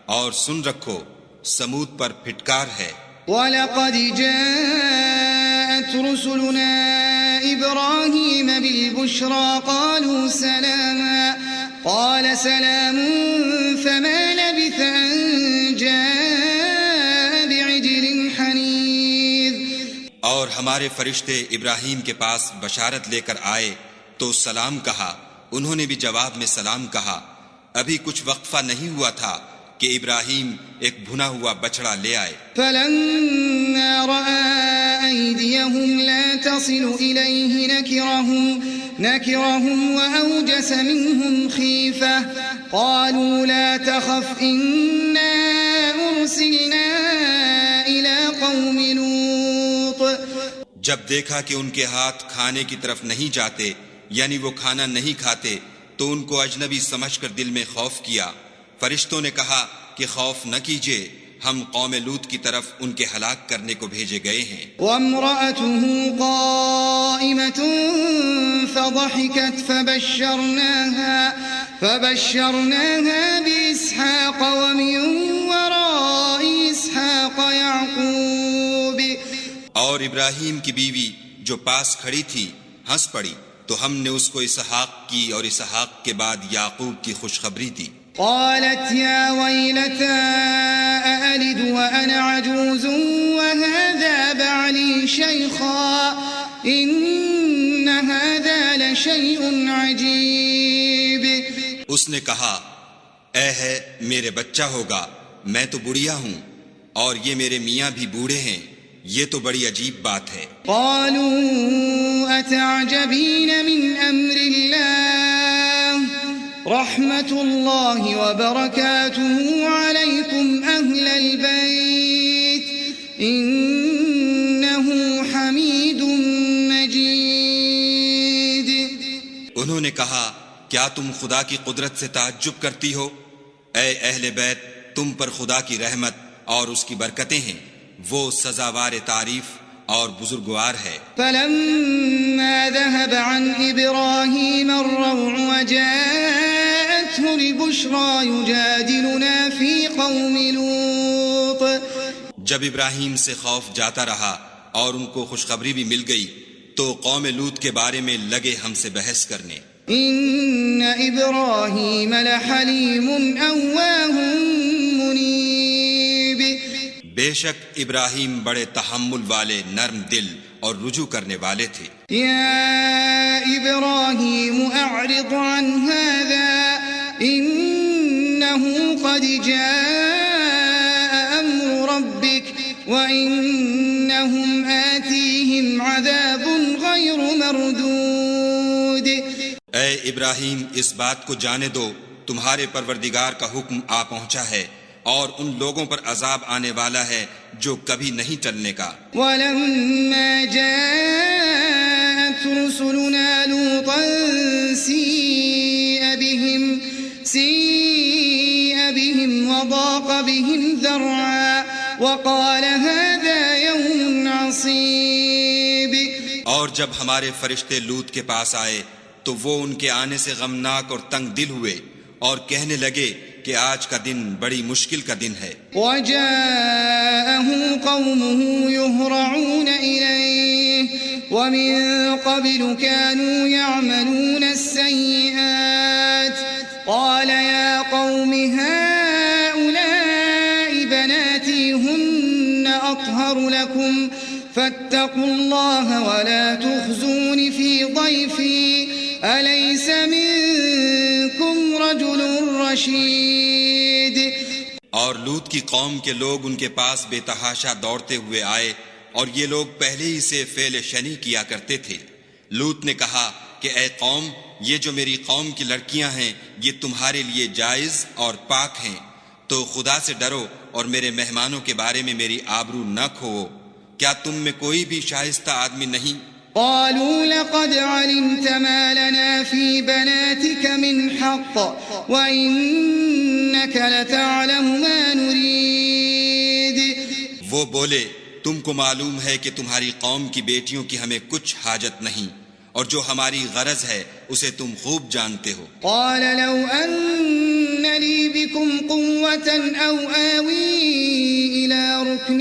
B: اور سن رکھو سمود پر پھٹکار ہے۔
C: وَلَقَدْ جَاءَتْ رُسُلُنَا إِبْرَاهِيمَ بِالْبُشْرَى قَالُوا سَلَامًا قَالَ سَلَامٌ فَمَا لَبِثَ أَن جَاءَ بِعِجْلٍ حَنِيذٍ۔
B: اور ہمارے فرشتے ابراہیم کے پاس بشارت لے کر آئے تو سلام کہا، انہوں نے بھی جواب میں سلام کہا۔ ابھی کچھ وقفہ نہیں ہوا تھا کہ ابراہیم ایک بھنا ہوا بچڑا لے آئے۔
C: فَلَمَّا رَأَى أَيْدِيَهُمْ لَا تَصِلُ إِلَيْهِ نَكِرَهُمْ وَأَوْجَسَ مِنْهُمْ خِيفَةً قَالُوا لَا تَخَفْ إِنَّا أُرْسِلْنَا إِلَى قَوْمِ لُوطٍ۔
B: جب دیکھا کہ ان کے ہاتھ کھانے کی طرف نہیں جاتے یعنی وہ کھانا نہیں کھاتے تو ان کو اجنبی سمجھ کر دل میں خوف کیا۔ فرشتوں نے کہا کہ خوف نہ کیجیے، ہم قوم لوط کی طرف ان کے ہلاک کرنے کو بھیجے گئے ہیں۔
C: وامرأته قائمة فضحكت فبشرناها بإسحاق ومن وراء إسحاق يعقوب۔
B: اور ابراہیم کی بیوی جو پاس کھڑی تھی ہنس پڑی تو ہم نے اس کو اسحاق کی اور اسحاق کے بعد یعقوب کی خوشخبری دی۔
C: قالت يا ويلتى أألد وأنا عجوز وهذا بعلي شيخا إن هذا لشيء عجيب۔
B: اس نے کہا اے ہے میرے بچہ ہوگا، میں تو بڑھیا ہوں اور یہ میرے میاں بھی بوڑھے ہیں، یہ تو بڑی عجیب بات ہے۔
C: قالوا أتعجبين من أمر الله رحمة الله وبركاته عليكم أهل البيت إنه حميد مجيد۔
B: انہوں نے کہا کیا تم خدا کی قدرت سے تعجب کرتی ہو؟ اے اہل بیت، تم پر خدا کی رحمت اور اس کی برکتیں ہیں، وہ سزاوار تعریف اور بزرگوار ہے۔
C: فلما ذهب عن إبراهيم الروع وجاءته البشرى يجادلنا في قوم لوط۔
B: جب ابراہیم سے خوف جاتا رہا اور ان کو خوشخبری بھی مل گئی تو قوم لوط کے بارے میں لگے ہم سے بحث کرنے۔
C: إن إبراهيم لحليم أواه منيب۔
B: بے شک ابراہیم بڑے تحمل والے، نرم دل اور رجوع کرنے والے تھے۔
C: يا إبراهيم أعرض عن هذا إنه قد جاء أمر ربك وإنهم آتيهم عذاب غير مردود۔
B: اے ابراہیم اس بات کو جانے دو تمہارے پروردگار کا حکم آ پہنچا ہے اور ان لوگوں پر عذاب آنے والا ہے جو کبھی نہیں ٹلنے کا۔
C: وَلَمَّا جَاءَتْ رُسُلُنَا لُوطًا سِيءَ بِهِمْ وَضَاقَ بِهِمْ ذَرْعًا وَقَالَ هَذَا يَوْمٌ عَصِيبٌ۔
B: اور جب ہمارے فرشتے لوط کے پاس آئے تو وہ ان کے آنے سے غمناک اور تنگ دل ہوئے اور کہنے لگے کہ آج کا دن بڑی مشکل کا دن ہے۔
C: وَجَاءَهُ قَوْمُهُ يُهْرَعُونَ إِلَيْهِ وَمِن قَبْلُ كَانُوا يَعْمَلُونَ السَّيِّئَاتِ قَالَ يَا قَوْمِ هَؤُلَاءِ بَنَاتِي هُنَّ أَطْهَرُ لَكُمْ فَاتَّقُوا اللَّهَ وَلَا تُخْزُونِ فِي ضَيْفِي أَلَيْسَ مِنكُمْ رَجُلٌ رَشِيدٌ۔
B: اور لوط کی قوم کے لوگ ان کے پاس بے تحاشا دوڑتے ہوئے آئے اور یہ لوگ پہلے ہی سے فعل شنی کیا کرتے تھے۔ لوط نے کہا کہ اے قوم، یہ جو میری قوم کی لڑکیاں ہیں یہ تمہارے لیے جائز اور پاک ہیں، تو خدا سے ڈرو اور میرے مہمانوں کے بارے میں میری آبرو نہ کھوؤ۔ کیا تم میں کوئی بھی شائستہ آدمی نہیں؟
C: قالوا لقد علمت ما لنا في بناتك من حق وإنك لتعلم ما نريد۔
B: وہ بولے تم کو معلوم ہے کہ تمہاری قوم کی بیٹیوں کی ہمیں کچھ حاجت نہیں اور جو ہماری غرض ہے اسے تم خوب جانتے ہو۔
C: قال لو أن لي بكم قوة أو آوي إلى ركن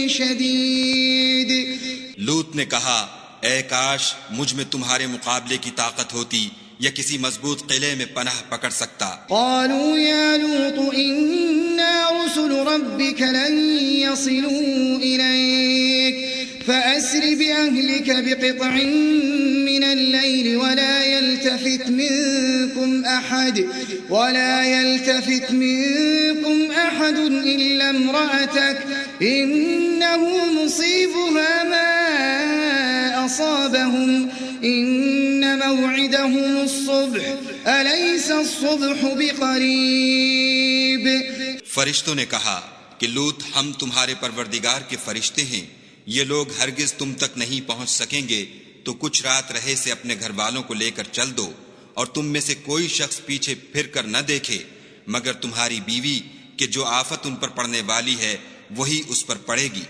C: شديد۔
B: لوط نے کہا اے کاش مجھ میں تمہارے مقابلے کی طاقت ہوتی یا کسی مضبوط قلعے میں پناہ پکڑ سکتا۔
C: قالوا يا لوط إنا رسل ربك لن يصلوا إليك فأسر بأهلك بقطع من الليل ولا يلتفت منكم أحد إلا امرأتك إنه مصيبها ما أصابهم إن موعدهم الصبح أليس الصبح بقريب۔
B: فرشتوں نے کہا کہ لوط ہم تمہارے پروردگار کے فرشتے ہیں، یہ لوگ ہرگز تم تک نہیں پہنچ سکیں گے، تو کچھ رات رہے سے اپنے گھر والوں کو لے کر چل دو، اور تم میں سے کوئی شخص پیچھے پھر کر نہ دیکھے مگر تمہاری بیوی، کہ جو آفت ان پر پڑنے والی ہے وہی اس پر پڑے گی۔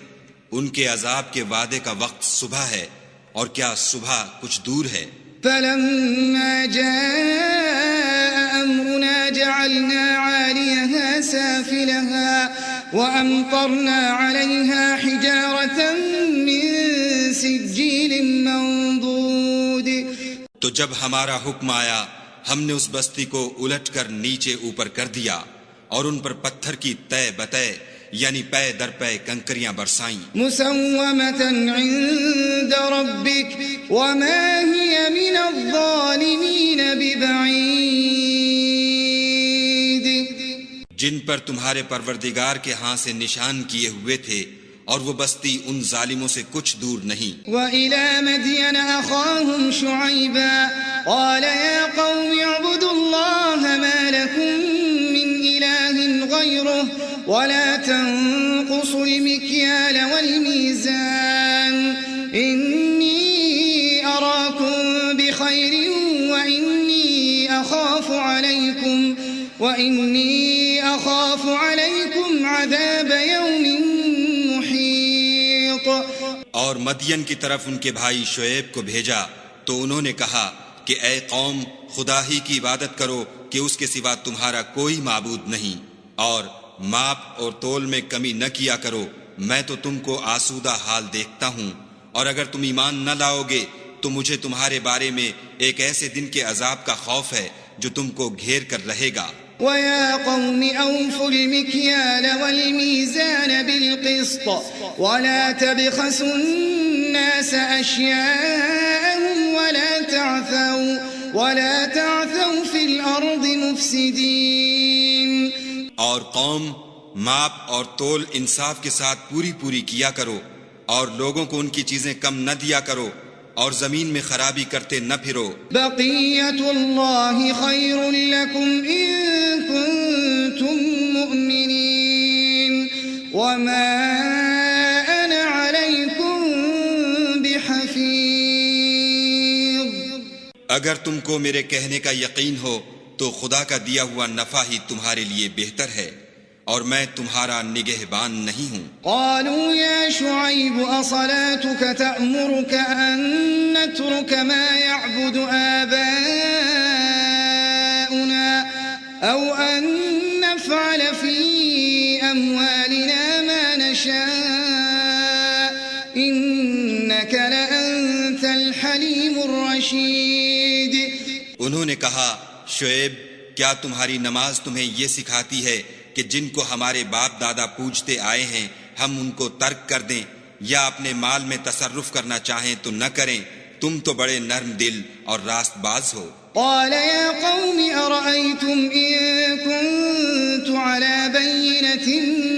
B: ان کے عذاب کے وعدے کا وقت صبح ہے، اور کیا صبح کچھ دور ہے؟
C: فلما جاء أمرنا جعلنا عاليها سافلها وأمطرنا عليها حجارة من سجيل منضود۔
B: تو جب ہمارا حکم آیا ہم نے اس بستی کو الٹ کر نیچے اوپر کر دیا اور ان پر پتھر کی تہ بتہ یعنی پے در پے کنکریاں برسائیں۔
C: مسومة عند ربك وما هي من الظالمين ببعيد۔
B: جن پر تمہارے پروردگار کے ہاں سے نشان کیے ہوئے تھے، اور وہ بستی ان ظالموں سے کچھ دور نہیں۔
C: وإلى مدين أخاهم شعيبا قال يا قوم اعبدوا الله ما لكم من إله غيره ولا تنقصوا المكيال والميزان إني أراكم بخير وإني أخاف عليكم عذاب يوم محيط۔
B: اور مدین کی طرف ان کے بھائی شعیب کو بھیجا تو انہوں نے کہا کہ اے قوم، خدا ہی کی عبادت کرو کہ اس کے سوا تمہارا کوئی معبود نہیں، اور ماپ اور تول میں کمی نہ کیا کرو، میں تو تم کو آسودہ حال دیکھتا ہوں، اور اگر تم ایمان نہ لاؤ گے تو مجھے تمہارے بارے میں ایک ایسے دن کے عذاب کا خوف ہے جو تم کو گھیر کر رہے گا۔
C: وَيَا قَوْمِ أَوْفُوا الْمِكْيَالَ وَالْمِيزَانَ بِالْقِسْطِ وَلَا تَبْخَسُوا النَّاسَ أَشْيَاءَهُمْ وَلَا تَعْثَوْا فِي الْأَرْضِ مُفْسِدِينَ۔
B: اور قوم، ماپ اور تول انصاف کے ساتھ پوری کیا کرو، اور لوگوں کو ان کی چیزیں کم نہ دیا کرو، اور زمین میں خرابی کرتے نہ پھرو۔
C: بقیت اللہ خیر لکم ان کنتم مؤمنین وما انا علیکم بحفیظ۔
B: اگر تم کو میرے کہنے کا یقین ہو تو خدا کا دیا ہوا نفع ہی تمہارے لیے بہتر ہے، اور میں تمہارا نگہبان نہیں ہوں۔
C: قالوا يا شعيب أصلاتك تأمرك أن نترك ما يعبد آباؤنا أو أن نفعل في أموالنا ما نشاء إنك لأنت الحليم الرشيد۔
B: انہوں نے کہا، شعیب، کیا تمہاری نماز تمہیں یہ سکھاتی ہے کہ جن کو ہمارے باپ دادا پوجتے آئے ہیں ہم ان کو ترک کر دیں، یا اپنے مال میں تصرف کرنا چاہیں تو نہ کریں؟ تم تو بڑے نرم دل اور راست باز ہو۔
C: قال يا قوم أرأيتم إن كنت على بينة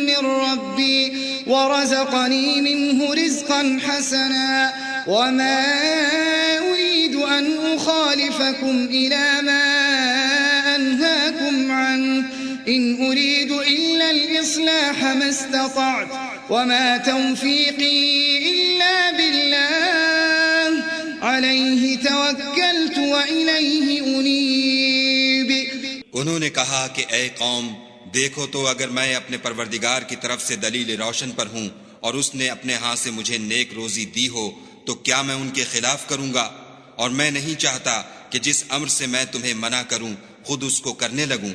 C: من ربي ورزقني منه رزقا حسنا وما أريد أن أخالفكم إلى ما أنهاكم عنه إن أريد إلا الإصلاح ما استطعت وما توفيقي إلا بالله عليه توكلت وإليه أنيب۔
B: انہوں نے کہا کہ اے قوم، دیکھو تو اگر میں اپنے پروردگار کی طرف سے دلیل روشن پر ہوں اور اس نے اپنے ہاں سے مجھے نیک روزی دی ہو تو کیا میں ان کے خلاف کروں گا؟ اور میں نہیں چاہتا کہ جس امر سے میں تمہیں منع کروں خود اس کو کرنے لگوں۔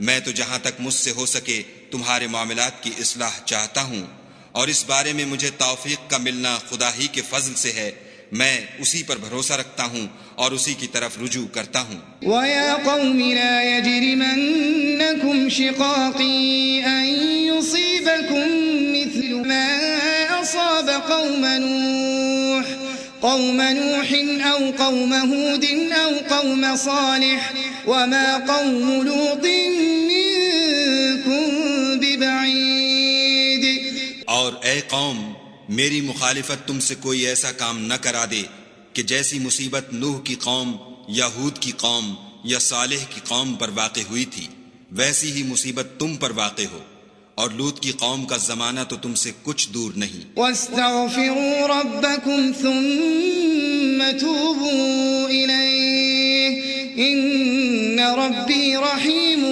B: میں تو جہاں تک مجھ سے ہو سکے تمہارے معاملات کی اصلاح چاہتا ہوں، اور اس بارے میں مجھے توفیق کا ملنا خدا ہی کے فضل سے ہے، میں اسی پر بھروسہ رکھتا ہوں اور اسی کی طرف رجوع کرتا ہوں۔
C: وَيَا قَوْمِ لَا يَجْرِمَنَّكُمْ شِقَاقِي أَن يُصِيبَكُم مِّثْلُ مَا أَصَابَ قَوْمَ نُوحٍ أَوْ قَوْمَ هُودٍ أَوْ قَوْمَ صَالِحٍ وَمَا قَوْمُ لُوطٍ مِّنكُم بِبَعِيدٍ۔
B: اور اے قوم، میری مخالفت تم سے کوئی ایسا کام نہ کرا دے کہ جیسی مصیبت نوح کی قوم یا ہود کی قوم یا صالح کی قوم پر واقع ہوئی تھی ویسی ہی مصیبت تم پر واقع ہو، اور لوط کی قوم کا زمانہ تو تم سے کچھ دور نہیں۔
C: واستغفروا ربكم ثم توبوا إليه إن ربي رحيم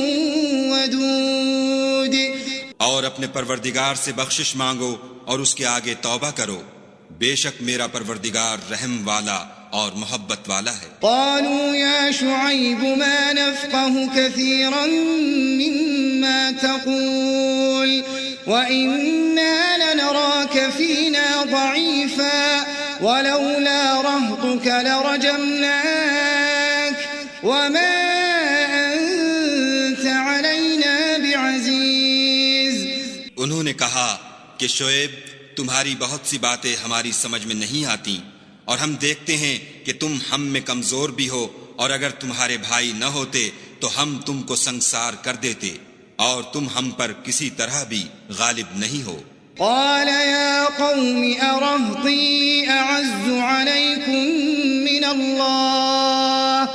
C: ودود۔
B: اور اپنے پروردگار سے بخشش مانگو اور اس کے آگے توبہ کرو، بے شک میرا پروردگار رحم والا اور محبت والا ہے۔
C: قالوا يا شعيب ما نفقه كثيرا مما تقول وإنا لنراك فينا ضعيفا ولولا رهطك لرجمناك وما أنت علينا بعزيز۔
B: انہوں نے کہا کہ شعیب تمہاری بہت سی باتیں ہماری سمجھ میں نہیں آتی، اور ہم دیکھتے ہیں کہ تم ہم میں کمزور بھی ہو، اور اگر تمہارے بھائی نہ ہوتے تو ہم تم کو سنگسار کر دیتے، اور تم ہم پر کسی طرح بھی غالب نہیں ہو۔
C: قال يا قوم أرهطي أعز عليكم من الله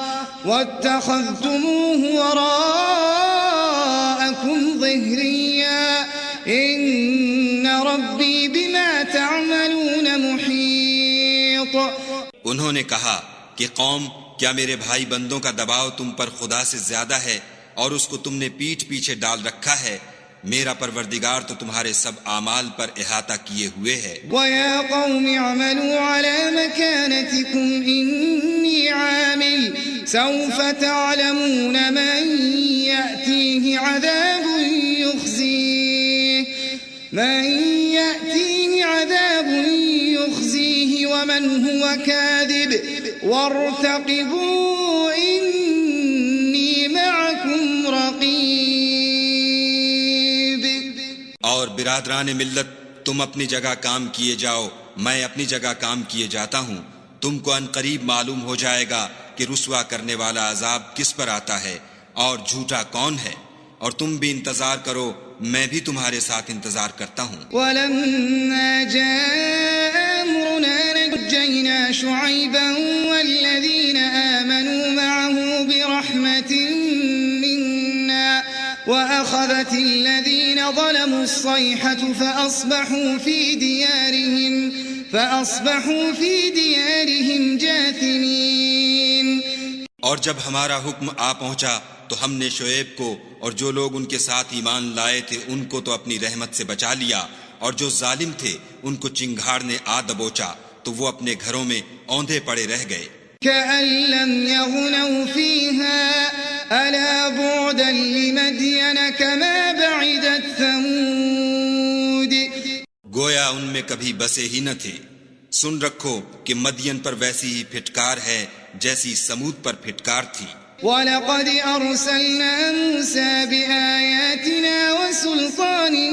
C: واتخذتموه وراءكم ظهريا إن ربي بما تعملون محيط۔
B: انہوں نے کہا کہ قوم، کیا میرے بھائی بندوں کا دباؤ تم پر خدا سے زیادہ ہے اور اس کو تم نے پیٹھ پیچھے ڈال رکھا ہے؟ میرا پروردگار تو تمہارے سب اعمال پر احاطہ کیے ہوئے ہے۔
C: وَيَا قَوْمِ اعْمَلُوا عَلَى مَكَانَتِكُمْ إِنِّي عَامِلٌ سَوْفَ تَعْلَمُونَ مَن يَأْتِيهِ عَذَابٌ يُخْزِيهِ وَمَنْ هُوَ كَاذِبٌ وَارْتَقِبُوا إِنِّي مَعَكُمْ رَقِيبٌ۔
B: اور برادران ملت، تم اپنی جگہ کام کیے جاؤ، میں اپنی جگہ کام کیے جاتا ہوں۔ تم کو ان قریب معلوم ہو جائے گا کہ رسوا کرنے والا عذاب کس پر آتا ہے اور جھوٹا کون ہے، اور تم بھی انتظار کرو، میں بھی تمہارے ساتھ انتظار کرتا ہوں۔
C: وَلَمَّا جَاءَ أَمْرُنَا نَجَّيْنَا شُعَيْبًا وَالَّذِينَ آمَنُوا مَعَهُ بِرَحْمَةٍ مِنَّا وَأَخَذَتِ الَّذِينَ ظَلَمُوا الصَّيْحَةُ فَأَصْبَحُوا فِي دِيَارِهِمْ جَاثِمِينَ۔
B: اور جب ہمارا حکم آ پہنچا تو ہم نے شعیب کو اور جو لوگ ان کے ساتھ ایمان لائے تھے ان کو تو اپنی رحمت سے بچا لیا، اور جو ظالم تھے ان کو چنگھاڑ نے آ دبوچا تو وہ اپنے گھروں میں اوندھے پڑے رہ گئے۔
C: كَأَن لَّمْ يَغْنَوْا فِيهَا أَلَا بُعْدًا لِّمَدْيَنَ كَمَا بَعِدَتْ ثَمُودُ۔
B: گویا ان میں کبھی بسے ہی نہ تھے۔ سن رکھو کہ مدین پر ویسی ہی پھٹکار ہے جیسی سمود پر پھٹکار تھی۔
C: وَلَقَدْ أَرْسَلْنَا مُوسَى بِآيَاتِنَا وَسُلْطَانٍ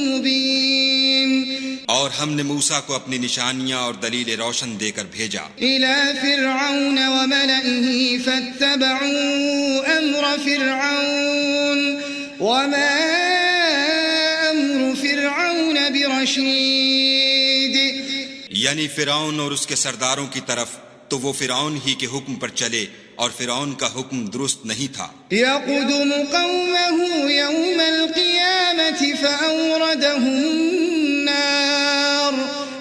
C: مُبِينٍ۔
B: اور ہم نے موسیٰ کو اپنی نشانیاں اور دلیل روشن دے کر بھیجا
C: إِلَى فِرْعَوْنَ وَمَلَئِهِ فَاتَّبَعُوا أَمْرَ فِرْعَوْنَ وَمَا أَمْرُ فِرْعَوْنَ بِرَشِيدٍ۔
B: یعنی فرعون اور اس کے سرداروں کی طرف، تو وہ فرعون ہی کے حکم پر چلے اور فرعون کا حکم درست نہیں تھا۔
C: يَقْدُمُ قَوْمَهُ يَوْمَ الْقِيَامَةِ فَأَوْرَدَهُمُ النَّارَ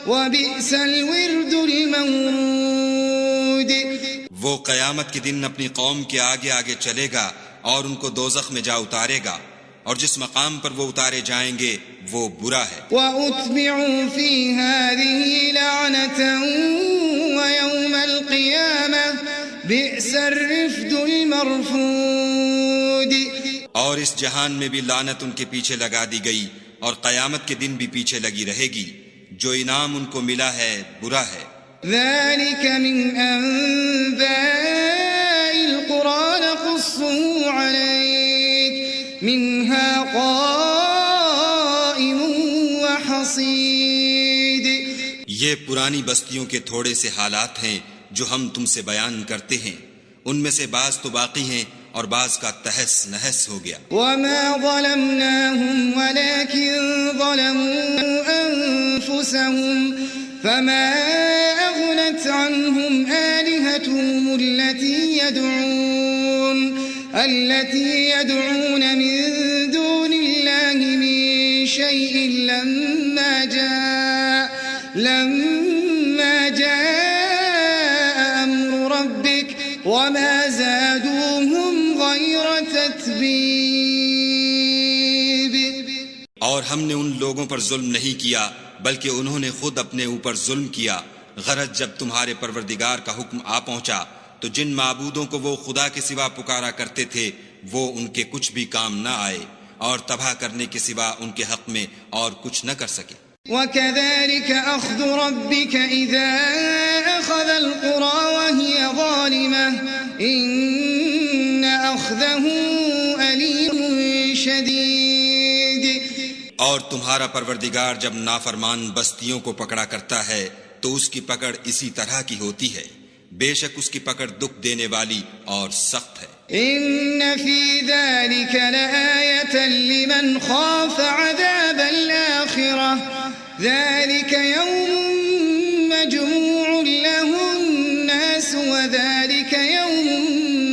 C: وَبِئْسَ الْوِرْدُ الْمَوْرُودُ۔
B: وہ قیامت کے دن اپنی قوم کے آگے آگے چلے گا اور ان کو دوزخ میں جا اتارے گا، اور جس مقام پر وہ اتارے جائیں گے وہ برا ہے۔
C: وَأُتْبِعُوا فِي هَٰذِهِ لَعْنَةً وَيَوْمَ الْقِيَامَةِ بِئْسَ الرِّفْدُ الْمَرْفُودُ۔
B: اور اس جہان میں بھی لعنت ان کے پیچھے لگا دی گئی، اور قیامت کے دن بھی پیچھے لگی رہے گی۔ جو انعام ان کو ملا ہے برا ہے۔
C: ذَلِكَ مِنْ أَنبَاءِ الْقُرَىٰ نَقُصُّهُ عَلَيْكَ مِنْهَا قَائِمٌ وَحَصِيدٌ۔
B: یہ پرانی بستیوں کے تھوڑے سے حالات ہیں جو ہم تم سے بیان کرتے ہیں، ان میں سے بعض تو باقی ہیں اور بعض کا تہس نہس ہو گیا۔
C: وَمَا ظَلَمْنَاهُمْ وَلَكِنْ ظَلَمُوا أَنفُسَهُمْ فَمَا أَغْنَتْ عَنْهُمْ آلِهَتُهُمُ التي يدعون من دون الله من شيء لما جاء أمر ربك وما زادوهم غير تتبيب.
B: اور ہم نے ان لوگوں پر ظلم نہیں کیا بلکہ انہوں نے خود اپنے اوپر ظلم کیا. غرض جب تمہارے پروردگار کا حکم آ پہنچا تو جن معبودوں کو وہ خدا کے سوا پکارا کرتے تھے وہ ان کے کچھ بھی کام نہ آئے اور تباہ کرنے کے سوا ان کے حق میں اور کچھ نہ کر سکے.
C: وَكَذَلِكَ أَخْذُ رَبِّكَ إِذَا أَخَذَ الْقُرَى وَهِيَ ظَالِمَةٌ إِنَّ أَخْذَهُ أَلِيمٌ شَدِيدٌ.
B: اور تمہارا پروردگار جب نافرمان بستیوں کو پکڑا کرتا ہے تو اس کی پکڑ اسی طرح کی ہوتی ہے. بے شک اس کی پکڑ دکھ دینے والی اور سخت ہے.
C: إن في ذلك لآية لمن خاف عذاب الآخرة ذلك يوم مجموع له الناس وذلك يوم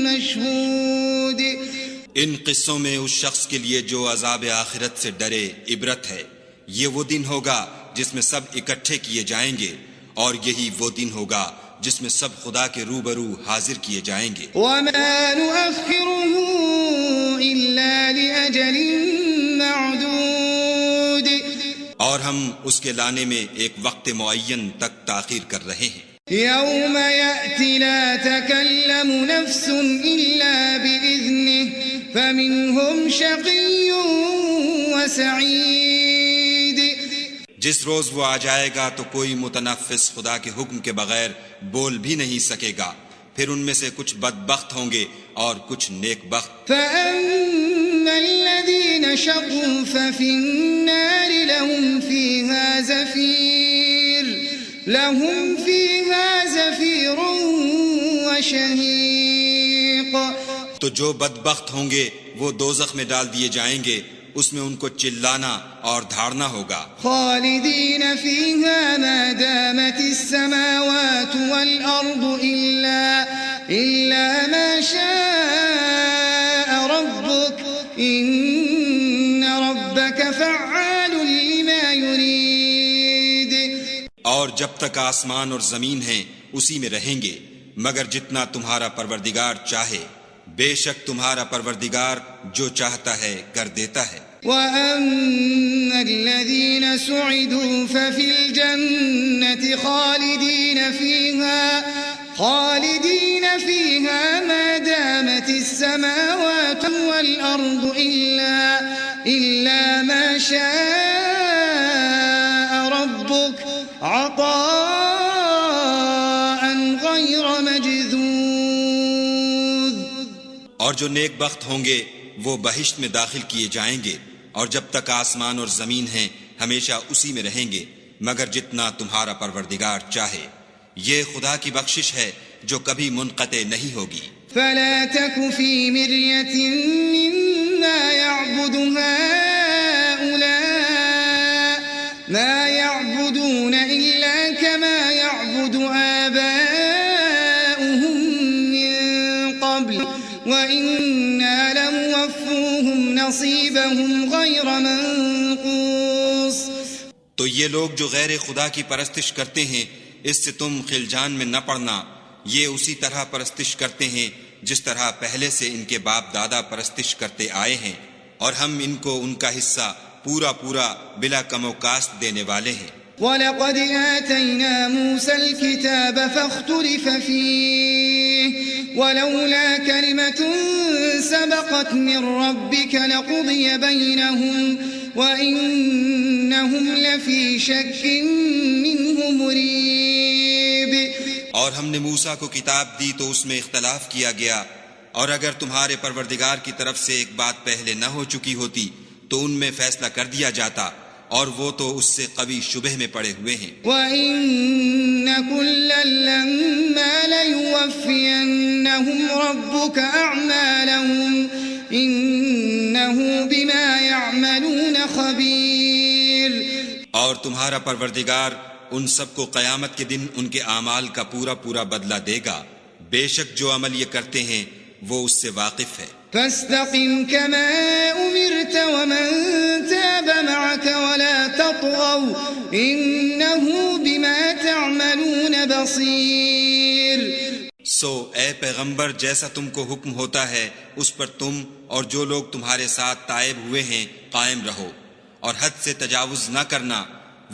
C: مشهود.
B: ان قصوں میں اس شخص کے لیے جو عذاب آخرت سے ڈرے عبرت ہے. یہ وہ دن ہوگا جس میں سب اکٹھے کیے جائیں گے اور یہی وہ دن ہوگا جس میں سب خدا کے روبرو حاضر کیے جائیں گے.
C: وما نؤخره إلا لأجل معدود.
B: اور ہم اس کے لانے میں ایک وقت معین تک تاخیر کر رہے ہیں.
C: يوم يأتي لا تكلم نفس إلا بإذنه فمنهم شقي وسعيد.
B: جس روز وہ آ جائے گا تو کوئی متنفس خدا کے حکم کے بغیر بول بھی نہیں سکے گا. پھر ان میں سے کچھ بدبخت ہوں گے اور کچھ نیک بخت.
C: فَأَمَّا الَّذِينَ شَقُوا فَفِي النَّارِ لَهُمْ فِيهَا زَفِيرٌ وَشَهِيقٌ.
B: تو جو بدبخت ہوں گے وہ دوزخ میں ڈال دیے جائیں گے. اس میں ان کو چلانا اور دھاڑنا ہوگا.
C: خالدین فیہا ما دامت السماوات والارض الا ما شاء ربک ان ربک فعال لما يرید.
B: اور جب تک آسمان اور زمین ہیں اسی میں رہیں گے مگر جتنا تمہارا پروردگار چاہے. بے شک تمہارا پروردگار جو چاہتا ہے کر دیتا ہے.
C: وَأَمَّا الَّذِينَ سُعِدُوا فَفِي الْجَنَّةِ خَالِدِينَ فِيهَا مَا دَامَتِ السَّمَاوَاتُ وَالْأَرْضُ إِلَّا مَا شَاءَ رَبُّكَ عَطَاءً غَيْرَ مَجْذُوذٍ.
B: اور جو نیک بخت ہوں گے وہ بہشت میں داخل کیے جائیں گے اور جب تک آسمان اور زمین ہیں ہمیشہ اسی میں رہیں گے مگر جتنا تمہارا پروردگار چاہے. یہ خدا کی بخشش ہے جو کبھی منقطع نہیں ہوگی.
C: فلا تك في مرية مما يعبد هؤلاء ما يعبدون إلا كما يعبد آباؤهم من قبل وإنا لموفوهم نصيبهم غير منقوص.
B: تو یہ لوگ جو غیر خدا کی پرستش کرتے ہیں اس سے تم خلجان میں نہ پڑنا. یہ اسی طرح پرستش کرتے ہیں جس طرح پہلے سے ان کے باپ دادا پرستش کرتے آئے ہیں اور ہم ان کو ان کا حصہ پورا پورا بلا کم و کاست دینے والے ہیں.
C: وَلَقَدْ آتَيْنَا مُوسَى الْكِتَابَ فَاخْتُلِفَ فِيهِ وَلَوْلَا كَلِمَةٌ سَبَقَتْ مِنْ رَبِّكَ لَقُضِيَ بَيْنَهُمْ وَإِنَّهُمْ لَفِي شَكٍّ مِّنْهُ مُرِيبٍ.
B: اور ہم نے موسیٰ کو کتاب دی تو اس میں اختلاف کیا گیا اور اگر تمہارے پروردگار کی طرف سے ایک بات پہلے نہ ہو چکی ہوتی تو ان میں فیصلہ کر دیا جاتا اور وہ تو اس سے قوی شبہ میں پڑے ہوئے ہیں.
C: وَإِنَّ كُلًّا لَمَّا لَيُوَفِّيَنَّهُمْ رَبُّكَ أَعْمَالَهُمْ إِنَّهُ بِمَا يَعْمَلُونَ خَبِيرٌ.
B: اور تمہارا پروردگار ان سب کو قیامت کے دن ان کے اعمال کا پورا پورا بدلہ دے گا. بے شک جو عمل یہ کرتے ہیں وہ اس سے واقف ہے.
C: فاستقم كما أمرت ومن تاب معك ولا تطغوا إنه بما تعملون بصير.
B: سو اے پیغمبر، جیسا تم کو حکم ہوتا ہے اس پر تم اور جو لوگ تمہارے ساتھ تائب ہوئے ہیں قائم رہو، اور حد سے تجاوز نہ کرنا،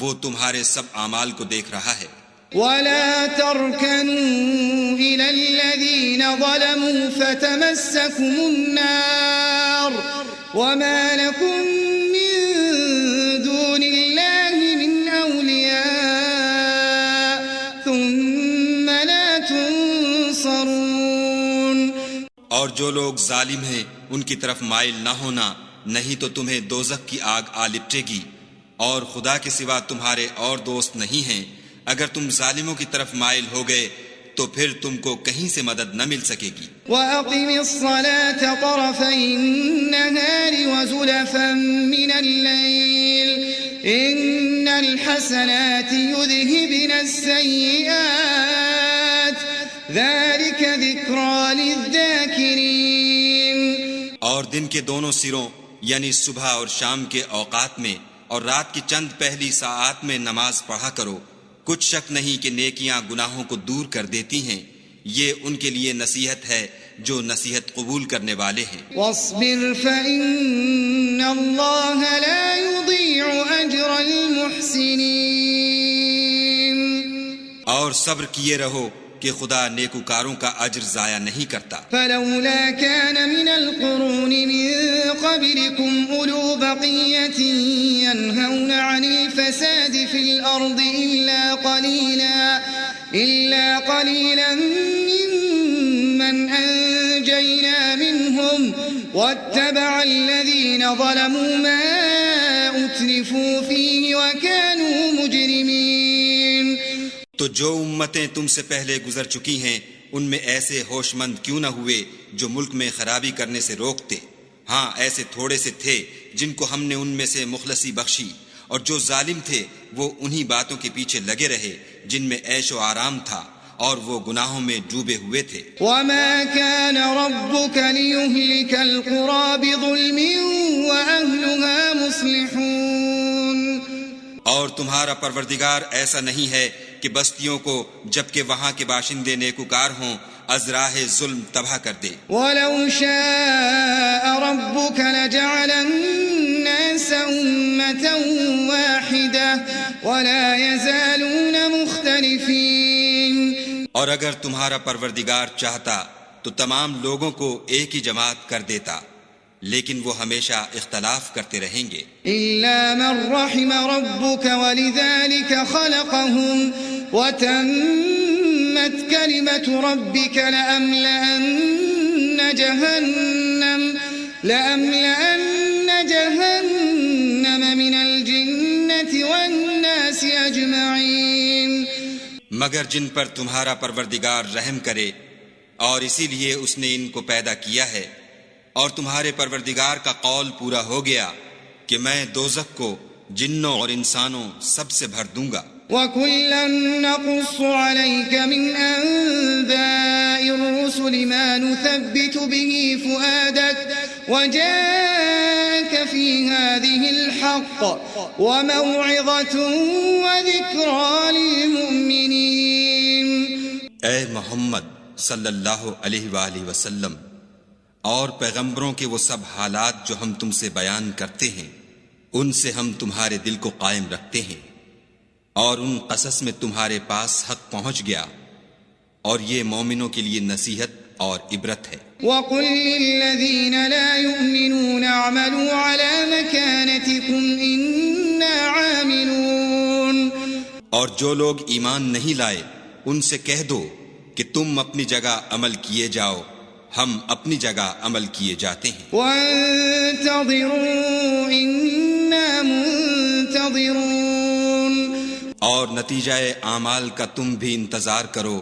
B: وہ تمہارے سب اعمال کو دیکھ رہا ہے.
C: ولا تركنوا إلى الذين ظلموا فتمسكم النار وما لكم من دون الله من أولياء ثم لا تنصرون.
B: اور جو لوگ ظالم ہیں ان کی طرف مائل نہ ہونا، نہیں تو تمہیں دوزخ کی آگ آ لپٹے گی، اور خدا کے سوا تمہارے اور دوست نہیں ہیں. اگر تم ظالموں کی طرف مائل ہو گئے تو پھر تم کو کہیں سے مدد نہ مل سکے گی.
C: وَأَقِمِ الصَّلَاةَ طَرَفَيِ النَّهَارِ وَزُلَفًا مِّنَ اللَّيْلِ إِنَّ الْحَسَنَاتِ يُذْهِبْنَ السَّيِّئَاتِ ذَلِكَ ذِكْرَى لِلذَّاكِرِينَ.
B: اور دن کے دونوں سروں یعنی صبح اور شام کے اوقات میں اور رات کی چند پہلی ساعات میں نماز پڑھا کرو. کچھ شک نہیں کہ نیکیاں گناہوں کو دور کر دیتی ہیں. یہ ان کے لیے نصیحت ہے جو نصیحت قبول کرنے والے ہیں.
C: وَاصْبِرْ فَإِنَّ اللَّهَ لَا يُضِيعُ أَجْرَ الْمُحْسِنِينَ.
B: اور صبر کیے رہو کہ خدا نیکوکاروں کا اجر ضائع نہیں کرتا.
C: فلولا كان من القرون من قبلكم أولو بقية ينهون عن الفساد في الأرض إلا قليلا ممن أنجينا منهم واتبع الذين ظلموا ما أترفوا فيه وكانوا مجرمين.
B: تو جو امتیں تم سے پہلے گزر چکی ہیں ان میں ایسے ہوش مند کیوں نہ ہوئے جو ملک میں خرابی کرنے سے روکتے. ہاں ایسے تھوڑے سے تھے جن کو ہم نے ان میں سے مخلصی بخشی، اور جو ظالم تھے وہ انہی باتوں کے پیچھے لگے رہے جن میں عیش و آرام تھا، اور وہ گناہوں میں ڈوبے ہوئے تھے.
C: وما كان ربك ليهلك القرى بظلم وأهلها مصلحون.
B: اور تمہارا پروردگار ایسا نہیں ہے کہ بستیوں کو جبکہ وہاں کے باشندے نیکوکار ہوں از راہ ظلم تباہ کر دے.
C: ولو شاء ربك لجعل الناس أمة واحدة ولا يزالون مختلفين.
B: اور اگر تمہارا پروردگار چاہتا تو تمام لوگوں کو ایک ہی جماعت کر دیتا، لیکن وہ ہمیشہ اختلاف کرتے رہیں گے.
C: إلا من رحم ربك ولذلك خلقهم وتمت كلمة ربك لأملأن جهنم من الجنة والناس أجمعين.
B: مگر جن پر تمہارا پروردگار رحم کرے، اور اسی لیے اس نے ان کو پیدا کیا ہے، اور تمہارے پروردگار کا قول پورا ہو گیا کہ میں دوزخ کو جنوں اور انسانوں سب سے بھر دوں گا.
C: وَكُلًّا نَّقُصُّ عَلَيْكَ مِنْ أَنبَاءِ الرُّسُلِ مَا نُثَبِّتُ بِهِ فُؤَادَكَ وَجَاءَكَ فِي هَٰذِهِ الْحَقُّ وَمَوْعِظَةٌ وَذِكْرَىٰ لِلْمُؤْمِنِينَ.
B: اے محمد صلی اللہ علیہ وآلہ وسلم، اور پیغمبروں کے وہ سب حالات جو ہم تم سے بیان کرتے ہیں ان سے ہم تمہارے دل کو قائم رکھتے ہیں، اور ان قصص میں تمہارے پاس حق پہنچ گیا، اور یہ مومنوں کے لیے نصیحت اور عبرت ہے.
C: وَقُل لِّلَّذِينَ لَا يُؤْمِنُونَ اعْمَلُوا عَلَىٰ مَكَانَتِكُمْ إِنَّا عَامِلُونَ.
B: اور جو لوگ ایمان نہیں لائے ان سے کہہ دو کہ تم اپنی جگہ عمل کیے جاؤ، ہم اپنی جگہ عمل کیے جاتے ہیں.
C: وَانتَظِرُوا إِنَّا مُنتَظِرُونَ.
B: اور نتیجہ اعمال کا تم بھی انتظار کرو،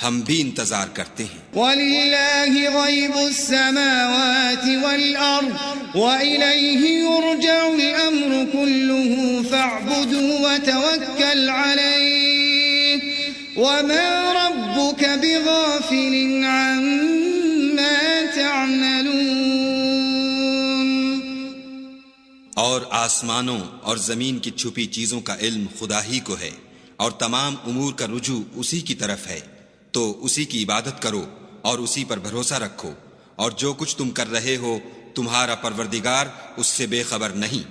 B: ہم بھی انتظار کرتے ہیں.
C: وَلِلَّهِ غَيْبُ السَّمَاوَاتِ وَالْأَرْضِ وَإِلَيْهِ يُرْجَعُ الْأَمْرُ كُلُّهُ فَاعْبُدْهُ وَتَوَكَّلْ عَلَيْهِ وَمَا رَبُّكَ بِغَافِلٍ عَمَّا تَعْمَلُونَ.
B: آسمانوں اور زمین کی چھپی چیزوں کا علم خدا ہی کو ہے، اور تمام امور کا رجوع اسی کی طرف ہے، تو اسی کی عبادت کرو اور اسی پر بھروسہ رکھو، اور جو کچھ تم کر رہے ہو تمہارا پروردگار اس سے بے خبر نہیں۔